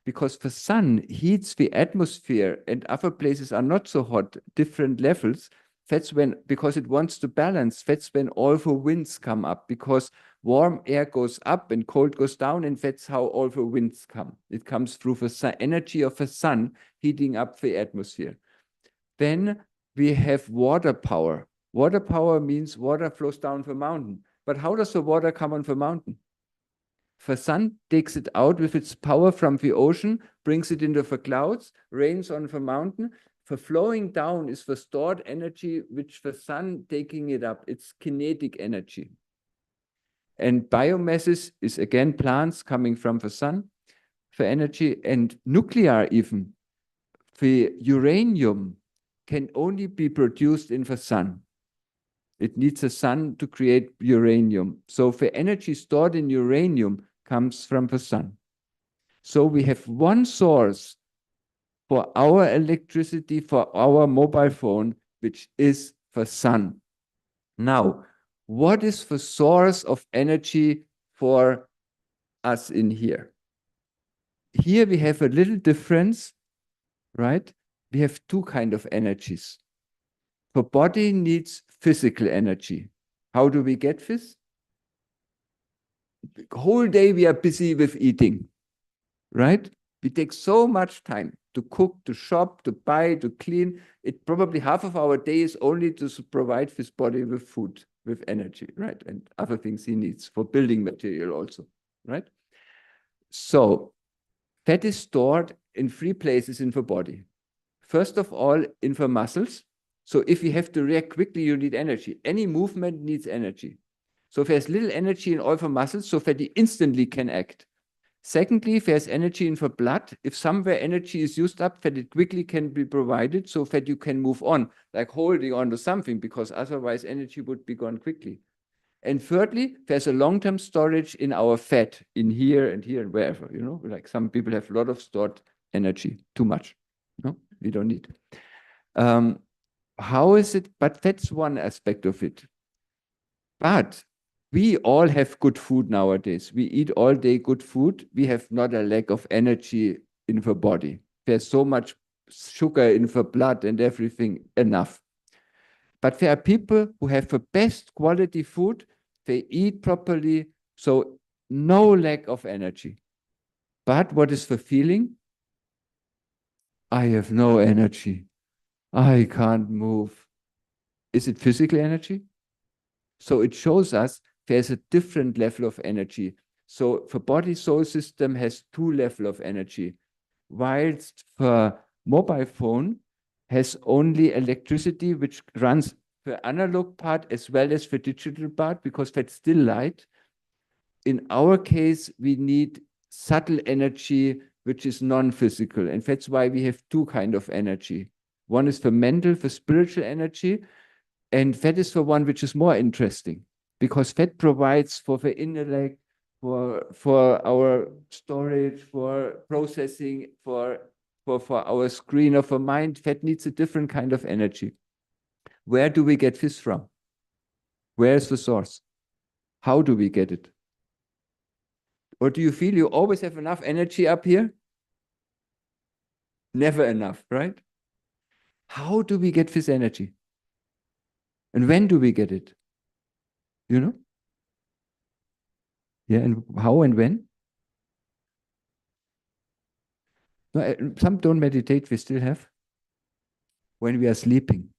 Speaker 2: Because the sun heats the atmosphere and other places are not so hot, different levels. That's when, because it wants to balance, that's when all the winds come up, because warm air goes up and cold goes down, and that's how all the winds come. It comes through the energy of the sun heating up the atmosphere. Then we have water power. Water power means water flows down the mountain. But how does the water come on the mountain? The sun takes it out with its power from the ocean, brings it into the clouds, rains on the mountain. The flowing down is the stored energy, which the sun taking it up. It's kinetic energy. And biomasses is again plants coming from the sun for energy, and nuclear even. The uranium can only be produced in the sun. It needs the sun to create uranium. So the energy stored in uranium comes from the sun. So we have one source for our electricity, for our mobile phone, which is the sun. Now, what is the source of energy for us in here? Here we have a little difference, right? We have two kinds of energies. The body needs physical energy. How do we get this? The whole day we are busy with eating, right? We take so much time to cook, to shop, to buy, to clean. It probably half of our day is only to provide this body with food, with energy, right? And other things he needs for building material also, right? So fat is stored in three places in the body. First of all, in the muscles. So if you have to react quickly, you need energy. Any movement needs energy. So if there's little energy in all the muscles, so that you instantly can act. Secondly, if there's energy in the blood, if somewhere energy is used up, that it quickly can be provided so that you can move on, like holding on to something, because otherwise energy would be gone quickly. And thirdly, there's a long-term storage in our fat, in here and wherever, you know, like some people have a lot of stored energy, too much. No, we don't need. How is it? But that's one aspect of it. But we all have good food nowadays. We eat all day good food. We have not a lack of energy in the body. There's so much sugar in the blood and everything, enough. But there are people who have the best quality food. They eat properly, so no lack of energy. But what is the feeling? I have no energy. I can't move. Is it physical energy? So it shows us there's a different level of energy. So the body-soul system has two levels of energy, whilst the mobile phone has only electricity, which runs the analog part as well as the digital part, because that's still light. In our case, we need subtle energy, which is non-physical. And that's why we have two kinds of energy. One is the mental, the spiritual energy, and that is the one which is more interesting, because that provides for the intellect, for our storage, for processing, for our screen of a mind. That needs a different kind of energy. Where do we get this from? Where is the source? How do we get it? Or do you feel you always have enough energy up here? Never enough, right? How do we get this energy? And when do we get it? You know? Yeah, and how and when? No, some don't meditate, we still have. When we are sleeping.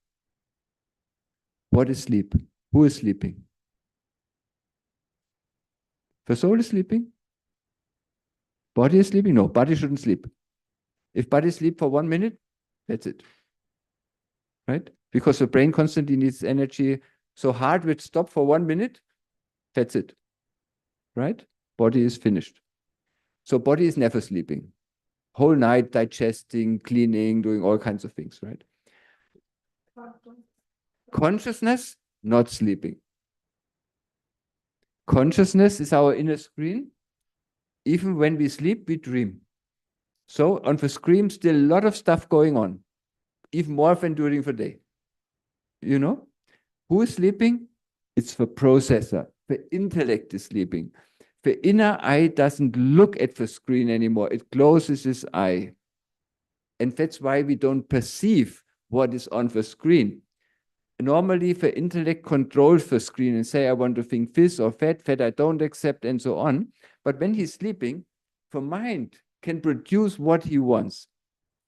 Speaker 2: What is sleep? Who is sleeping? The soul is sleeping? Body is sleeping? No, body shouldn't sleep. If body sleep for 1 minute, that's it. Right? Because the brain constantly needs energy. So heart would stop for 1 minute, that's it. Right? Body is finished. So body is never sleeping. Whole night digesting, cleaning, doing all kinds of things, right? Consciousness, not sleeping. Consciousness is our inner screen. Even when we sleep, we dream. So on the screen, still a lot of stuff going on, even more than during the day. You know? Who is sleeping? It's the processor. The intellect is sleeping. The inner eye doesn't look at the screen anymore. It closes its eye. And that's why we don't perceive what is on the screen. normally the intellect controls the screen and say, I want to think this or that I don't accept, and so on. But when he's sleeping, the mind can produce what he wants.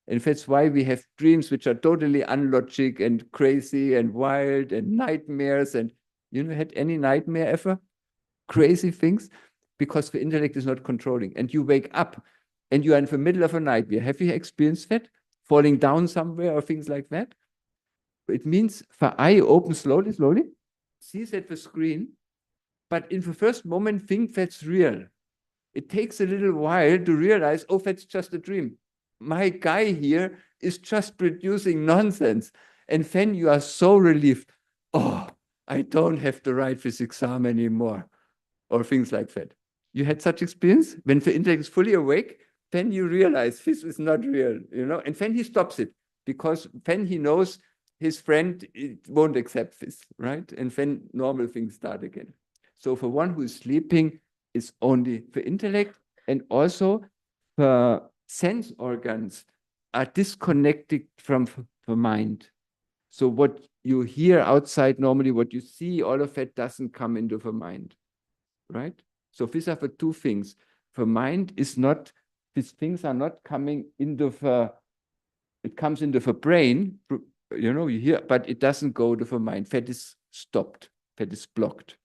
Speaker 2: And that's why we have dreams which are totally unlogic and crazy and wild and nightmares. And had any nightmare ever? Crazy things? Because the intellect is not controlling. And you wake up and you are in the middle of a nightmare. Have you experienced that? Falling down somewhere or things like that? It means the eye opens slowly, sees at the screen, but in the first moment think that's real. It takes a little while to realize, oh, that's just a dream. My guy here is just producing nonsense. And then you are so relieved. Oh, I don't have to write this exam anymore, or things like that. You had such experience? When the intellect is fully awake, then you realize this is not real, and then he stops it, because then he knows his friend won't accept this, right? And then normal things start again. So for one who is sleeping, it's only the intellect, and also the sense organs are disconnected from the mind. So what you hear outside normally, what you see, all of that doesn't come into the mind, right? So these are the two things. The mind is not, these things are not coming into it comes into the brain, you hear, but it doesn't go to the mind. That is stopped, that is blocked.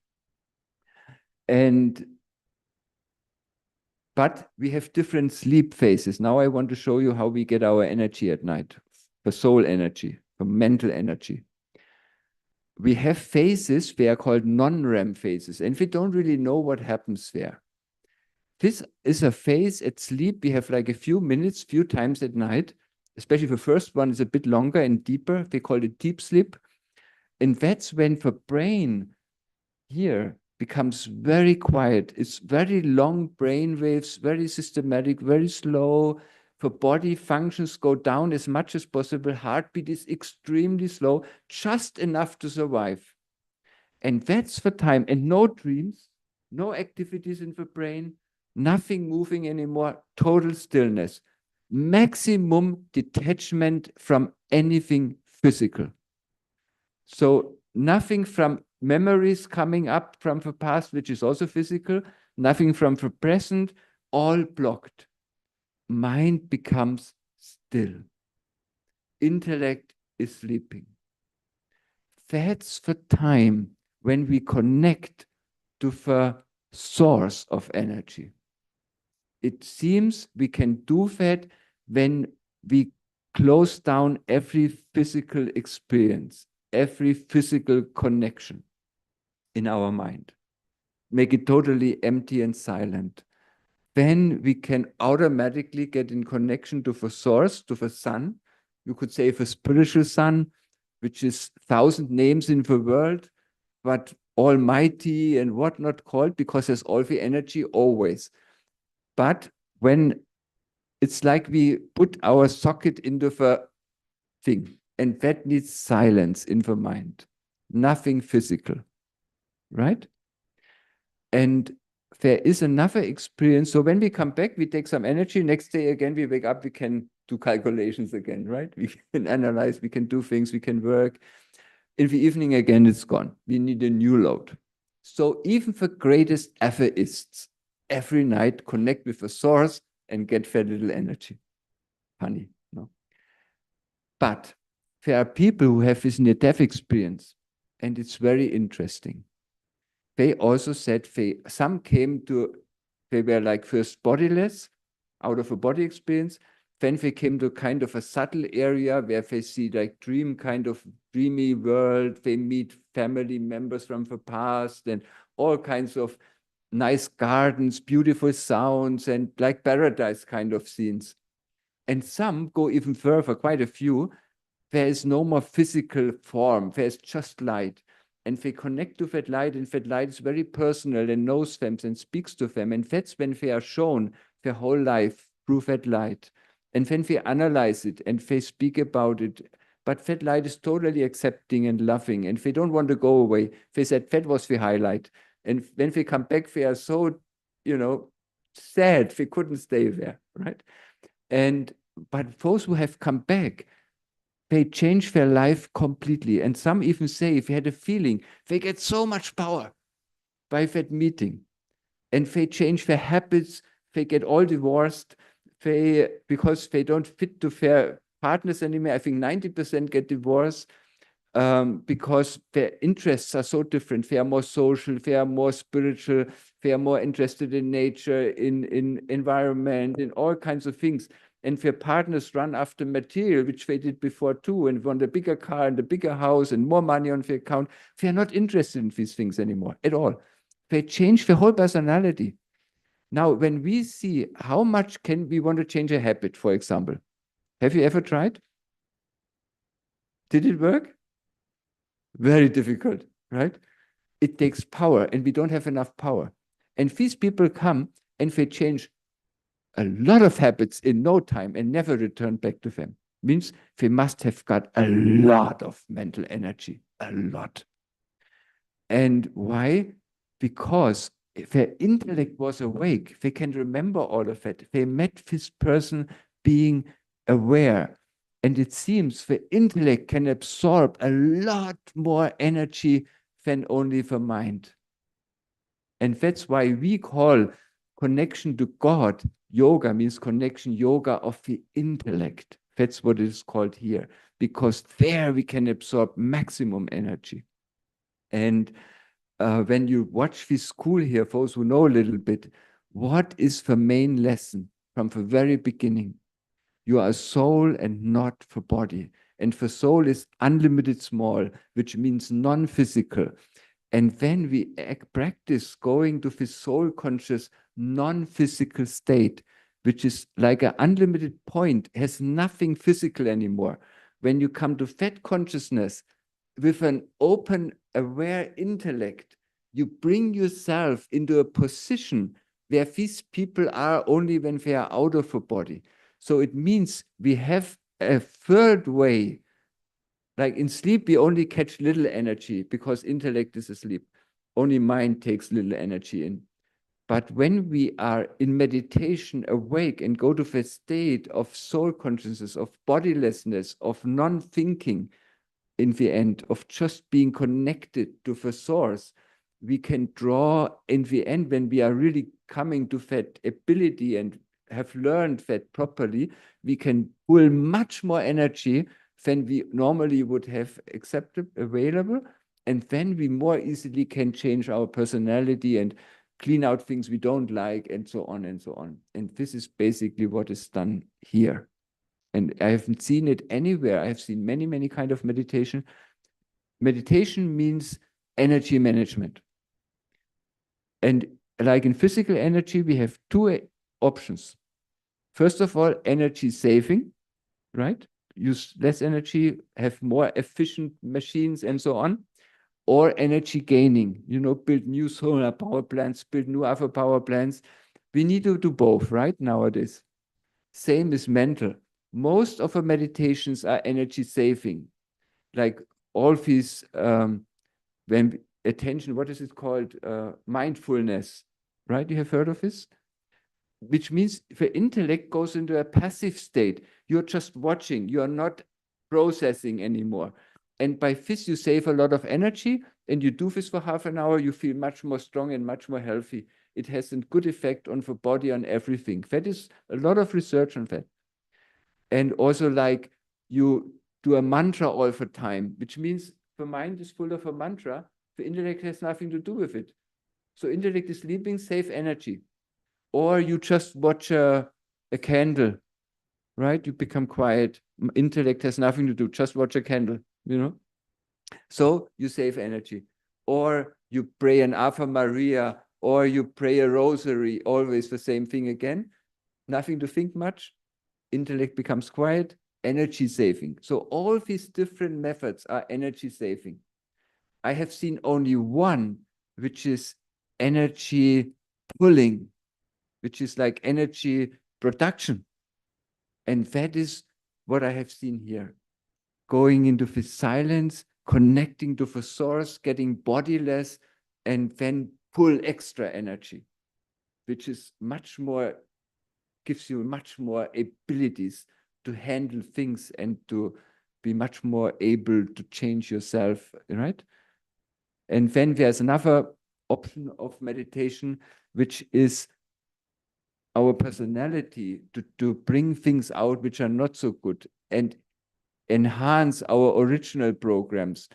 Speaker 2: But we have different sleep phases. Now I want to show you how we get our energy at night, the soul energy, the mental energy. We have phases, they are called non-REM phases, and we don't really know what happens there. This is a phase at sleep. We have like a few minutes, few times at night, especially the first one is a bit longer and deeper. They call it deep sleep. And that's when the brain here becomes very quiet. It's very long brain waves, very systematic, very slow. The body functions go down as much as possible. Heartbeat is extremely slow, just enough to survive. And that's the time. And no dreams, no activities in the brain, nothing moving anymore, total stillness. Maximum detachment from anything physical. So nothing from memories coming up from the past, which is also physical, nothing from the present, all blocked. Mind becomes still. Intellect is sleeping. That's the time when we connect to the source of energy. It seems we can do that when we close down every physical experience, every physical connection in our mind. Make it totally empty and silent. Then we can automatically get in connection to the source, to the sun. You could say the spiritual sun, which is 1,000 names in the world, but almighty and whatnot called, because there's all the energy always. But when it's like we put our socket into the thing, and that needs silence in the mind, nothing physical, right? And there is another experience. So when we come back, we take some energy. Next day again, we wake up, we can do calculations again, right? We can analyze, we can do things, we can work. In the evening again, it's gone. We need a new load. So even the greatest atheists every night connect with the source and get very little energy. Funny, no? But there are people who have this near-death experience, and it's very interesting. They also said some came to, they were like first bodiless, out of a body experience. Then they came to kind of a subtle area where they see like dreamy world. They meet family members from the past and all kinds of nice gardens, beautiful sounds, and like paradise kind of scenes. And some go even further, quite a few. There is no more physical form. There's just light. And they connect to that light, and that light is very personal and knows them and speaks to them. And that's when they are shown their whole life through that light. And then they analyze it and they speak about it. But that light is totally accepting and loving, and they don't want to go away. They said that was the highlight. And when they come back, they are so, sad. They couldn't stay there, right? But those who have come back, they change their life completely. And some even say, if they had a feeling, they get so much power by that meeting. And they change their habits, they get all divorced, because they don't fit to their partners anymore. I think 90% get divorced because their interests are so different. They are more social, they are more spiritual, they are more interested in nature, in environment, in all kinds of things. And their partners run after material, which they did before too, and want a bigger car and a bigger house and more money on their account. They are not interested in these things anymore at all. They change their whole personality. Now, when we see how much can we want to change a habit, for example, have you ever tried? Did it work? Very difficult, right? It takes power, and we don't have enough power. And these people come and they change a lot of habits in no time and never return back to them. Means they must have got a lot of mental energy, a lot. And why? Because if their intellect was awake, they can remember all of it. They met this person being aware. And it seems the intellect can absorb a lot more energy than only the mind. And that's why we call connection to God yoga, means connection yoga of the intellect. That's what it is called here, because there we can absorb maximum energy. And when you watch this school here, those who know a little bit, what is the main lesson from the very beginning? You are a soul and not the body. And the soul is unlimited small, which means non-physical. And then we practice going to this soul conscious, non-physical state, which is like an unlimited point, has nothing physical anymore. When you come to that consciousness with an open, aware intellect, you bring yourself into a position where these people are only when they are out of a body. So it means we have a third way. Like in sleep, we only catch little energy because intellect is asleep. Only mind takes little energy in. But when we are in meditation awake and go to the state of soul consciousness, of bodilessness, of non-thinking, in the end, of just being connected to the source, we can draw in the end, when we are really coming to that ability and have learned that properly, we can pull much more energy than we normally would have accepted available. And then we more easily can change our personality and clean out things we don't like, and so on and so on. And this is basically what is done here. And I haven't seen it anywhere. I have seen many, many kind of meditation. Meditation means energy management. And like in physical energy, we have two options. First of all, energy saving, right? Use less energy, have more efficient machines and so on. Or energy gaining, build new solar power plants, build new other power plants. We need to do both, right, nowadays. Same is mental. Most of our meditations are energy saving. Like all these, when attention, what is it called? Mindfulness, right? You have heard of this? Which means the intellect goes into a passive state. You're just watching. You are not processing anymore. And by this, you save a lot of energy, and you do this for half an hour, you feel much more strong and much more healthy. It has a good effect on the body, on everything. That is a lot of research on that. And also, like, you do a mantra all the time, which means the mind is full of a mantra. The intellect has nothing to do with it. So intellect is sleeping, save energy. Or you just watch a candle, right? You become quiet. Intellect has nothing to do. Just watch a candle, So you save energy. Or you pray an Ave Maria, or you pray a rosary, always the same thing again. Nothing to think much. Intellect becomes quiet, energy saving. So all these different methods are energy saving. I have seen only one, which is energy pulling, which is like energy production. And that is what I have seen here. Going into the silence, connecting to the source, getting bodiless, and then pull extra energy, which is much more, gives you much more abilities to handle things and to be much more able to change yourself, right? And then there's another option of meditation, which is our personality to bring things out which are not so good and enhance our original programs,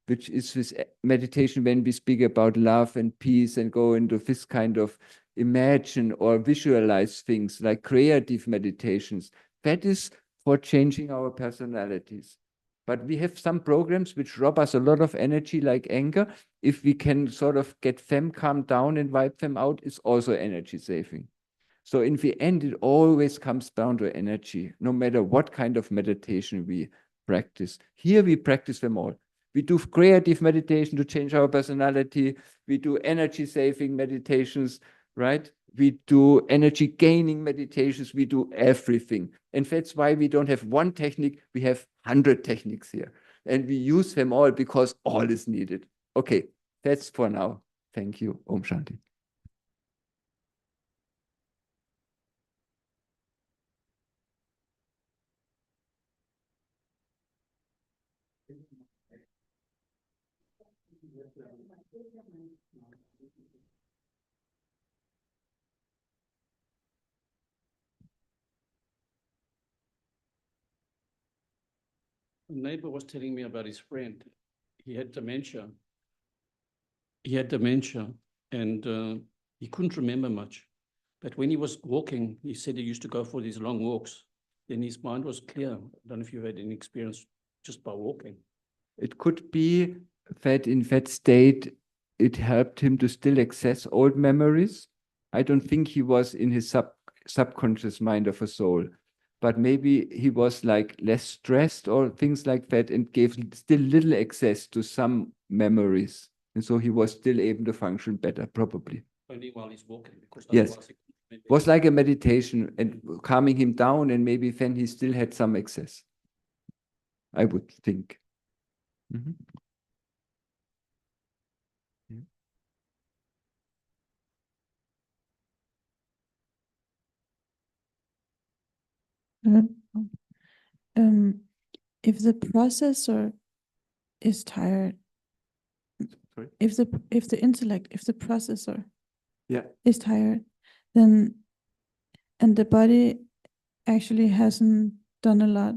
Speaker 2: which is this meditation when we speak about love and peace and go into this kind of imagine or visualize things like creative meditations. That is for changing our personalities. But we have some programs which rob us a lot of energy, like anger. If we can sort of get them calmed down and wipe them out, it's also energy saving. So in the end, it always comes down to energy, no matter what kind of meditation we practice. Here we practice them all. We do creative meditation to change our personality. We do energy saving meditations, right? We do energy gaining meditations. We do everything. And that's why we don't have one technique. We have 100 techniques here. And we use them all because all is needed. Okay, that's for now. Thank you. Om Shanti.
Speaker 3: A neighbor was telling me about his friend. He had dementia. And he couldn't remember much. But when he was walking, he said he used to go for these long walks. Then his mind was clear. I don't know if you had any experience just by walking.
Speaker 2: It could be that in that state, it helped him to still access old memories. I don't think he was in his subconscious mind of a soul, but maybe he was like less stressed or things like that and gave still little access to some memories. And so he was still able to function better, probably.
Speaker 3: Only while he's walking. Because
Speaker 2: yes, it was like a meditation and calming him down, and maybe then he still had some access, I would think. Mm-hmm.
Speaker 4: If the processor is tired,
Speaker 2: sorry?
Speaker 4: if the intellect, if the processor
Speaker 2: yeah.
Speaker 4: is tired, then and the body actually hasn't done a lot,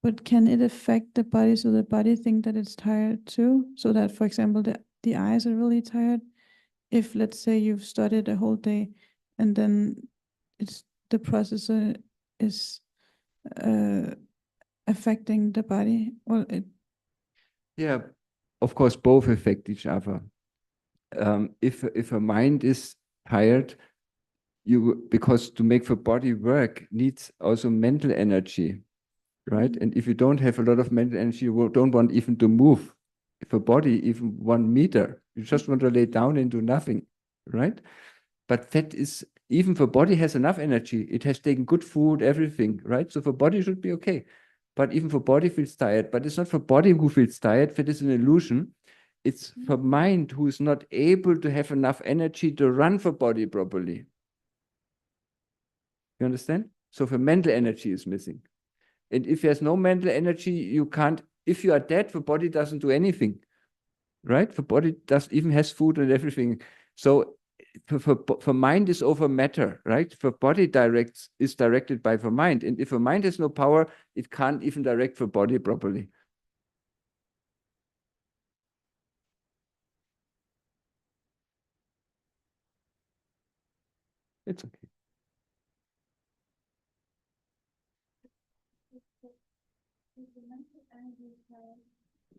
Speaker 4: but can it affect the body so the body think that it's tired too? So that, for example, the eyes are really tired. If let's say you've studied a whole day and then it's the processor is affecting the body, well,
Speaker 2: yeah, of course, both affect each other. If a mind is tired, because to make the body work needs also mental energy, right? And if you don't have a lot of mental energy, you don't want even to move. If a body, even 1 meter, you just want to lay down and do nothing, right? But that is, even the body has enough energy. It has taken good food, everything, right? So the body should be okay. But even the body feels tired. But it's not the body who feels tired. That is an illusion. It's the mind who is not able to have enough energy to run the body properly. You understand? So the mental energy is missing. And if there's no mental energy, you can't, if you are dead, the body doesn't do anything, right? The body even has food and everything. So the mind is over matter, right? The body is directed by the mind. And if the mind has no power, it can't even direct the body properly. It's okay.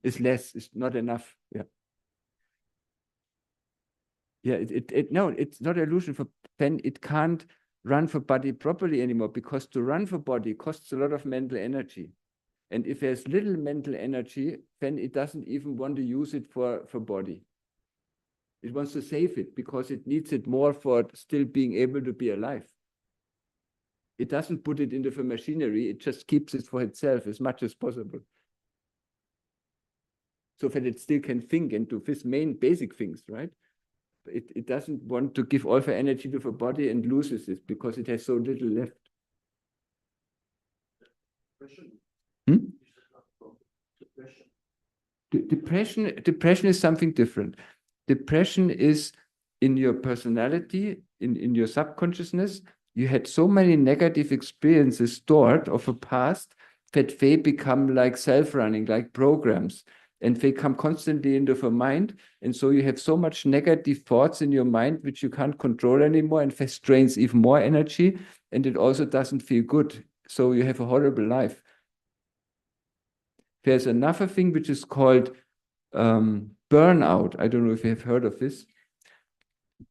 Speaker 2: It's less, it's not enough. Yeah. Yeah, no, it's not an illusion. Then it can't run the body properly anymore, because to run the body costs a lot of mental energy. And if there's little mental energy, then it doesn't even want to use it for body. It wants to save it because it needs it more for still being able to be alive. It doesn't put it into the machinery, it just keeps it for itself as much as possible. So that it still can think and do these main basic things, right? It doesn't want to give all the energy to the body and loses it because it has so little left. Hmm? Depression is something different. Depression is in your personality, in your subconsciousness. You had so many negative experiences stored of a past that they become like self-running, like programs, and they come constantly into the mind. And so you have so much negative thoughts in your mind which you can't control anymore, and that strains even more energy, and it also doesn't feel good. So you have a horrible life. There's another thing which is called burnout. I don't know if you have heard of this.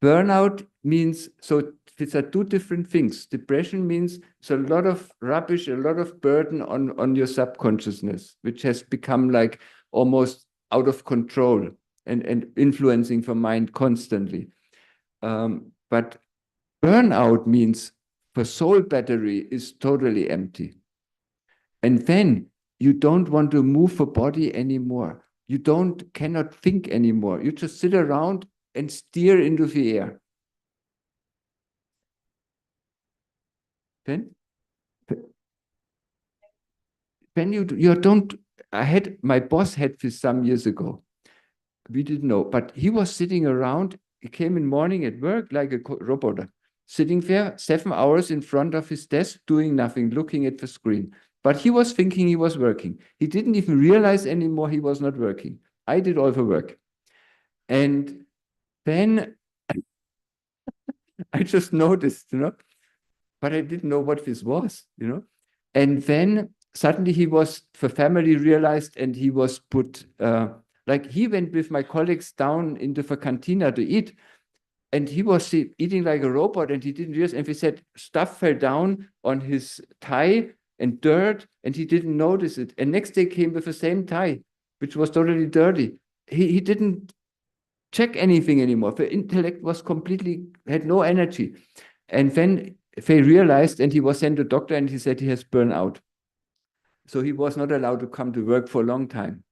Speaker 2: Burnout means, so these are two different things. Depression means it's a lot of rubbish, a lot of burden on your subconsciousness, which has become like almost out of control and influencing the mind constantly. But burnout means the soul battery is totally empty. And then you don't want to move the body anymore. You cannot think anymore. You just sit around and steer into the air. Then you don't, my boss had this some years ago. We didn't know, but he was sitting around. He came in morning at work like a robot, sitting there 7 hours in front of his desk, doing nothing, looking at the screen. But he was thinking he was working. He didn't even realize anymore he was not working. I did all the work. And then I just noticed, but I didn't know what this was, And then suddenly the family realized, and he was put, like he went with my colleagues down into the cantina to eat, and he was eating like a robot, and he didn't realize, and we said stuff fell down on his tie and dirt, and he didn't notice it. And next day came with the same tie, which was totally dirty. He didn't check anything anymore. The intellect was had no energy. And then they realized, and he was sent to a doctor, and he said he has burnout. So he was not allowed to come to work for a long time.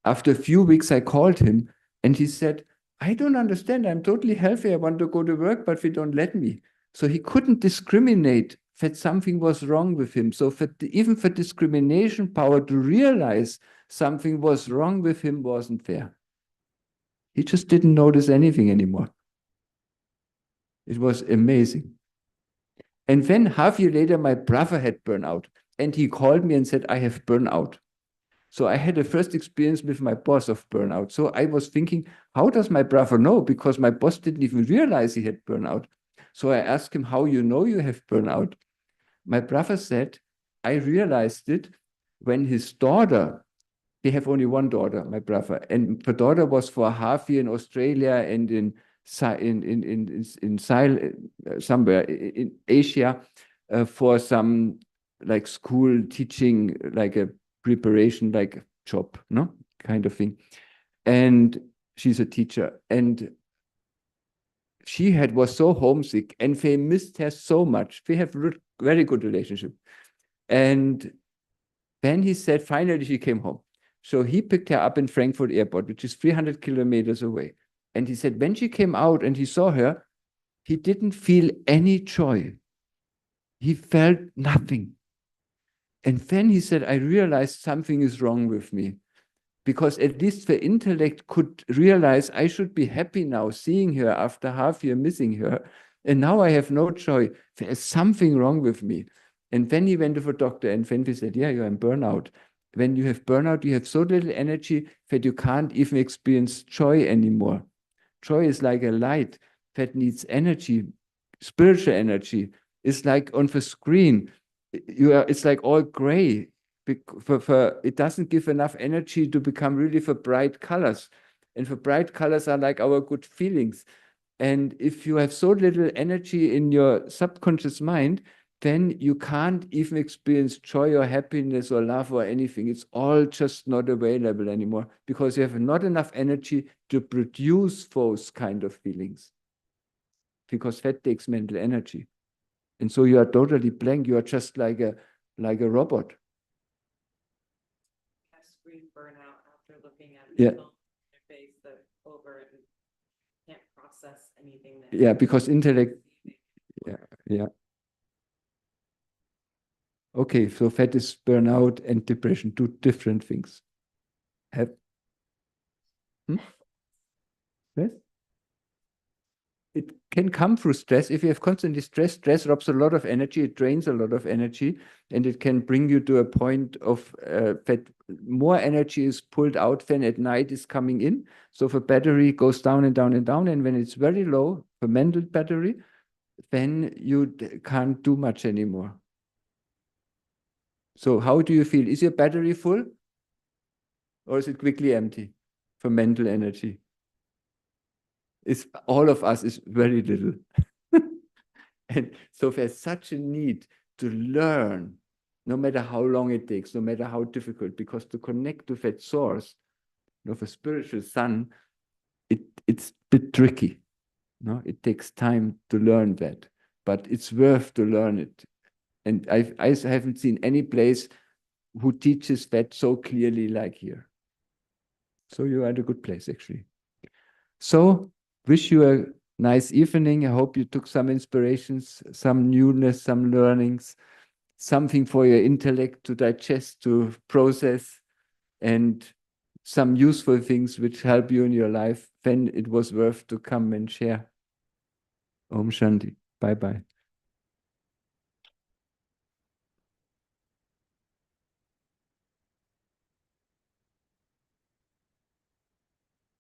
Speaker 2: After a few weeks, I called him, and he said, I don't understand. I'm totally healthy. I want to go to work, but they don't let me. So he couldn't discriminate that something was wrong with him. So even the discrimination power to realize something was wrong with him wasn't there. He just didn't notice anything anymore. It was amazing. And then half a year later, my brother had burnout, and he called me and said, I have burnout. So I had a first experience with my boss of burnout. So I was thinking, how does my brother know? Because my boss didn't even realize he had burnout. So I asked him, how you know you have burnout? My brother said, I realized it when his daughter, they have only one daughter, my brother, and the daughter was for a half year in Australia and somewhere in Asia for some like school teaching, like a preparation, like job, kind of thing. And she's a teacher, and she was so homesick, and they missed her so much. They have very good relationship. And then he said, finally she came home. So he picked her up in Frankfurt Airport, which is 300 kilometers away. And he said, when she came out and he saw her, he didn't feel any joy. He felt nothing. And then he said, I realized something is wrong with me, because at least the intellect could realize I should be happy now seeing her after half year missing her. And now I have no joy. There is something wrong with me. And then he went to the doctor, and then they said, yeah, you're in burnout. When you have burnout, you have so little energy that you can't even experience joy anymore. Joy is like a light that needs energy, spiritual energy. It's like on the screen. It's like all gray. It doesn't give enough energy to become really for bright colors. And the bright colors are like our good feelings. And if you have so little energy in your subconscious mind, then you can't even experience joy or happiness or love or anything. It's all just not available anymore because you have not enough energy to produce those kind of feelings, because that takes mental energy. And so you are totally blank. You are just like a robot.
Speaker 5: Screen burnout after looking at
Speaker 2: Yeah.
Speaker 5: your face over and can't process anything.
Speaker 2: Yeah, because intellect. Yeah. Okay, so that is burnout and depression, two different things. Stress? It can come through stress. If you have constantly stress, stress robs a lot of energy, it drains a lot of energy, and it can bring you to a point of that more energy is pulled out than at night is coming in. So the battery goes down and down and down, and when it's very low, the mental battery, then you can't do much anymore. So how do you feel? Is your battery full? Or is it quickly empty for mental energy? It's, all of us is very little. And so there's such a need to learn, no matter how long it takes, no matter how difficult, because to connect to that source, the spiritual sun, it's a bit tricky. No, it takes time to learn that, but it's worth to learn it. And I haven't seen any place who teaches that so clearly like here. So you are at a good place, actually. So wish you a nice evening. I hope you took some inspirations, some newness, some learnings, something for your intellect to digest, to process, and some useful things which help you in your life. Then it was worth to come and share. Om Shanti. Bye-bye.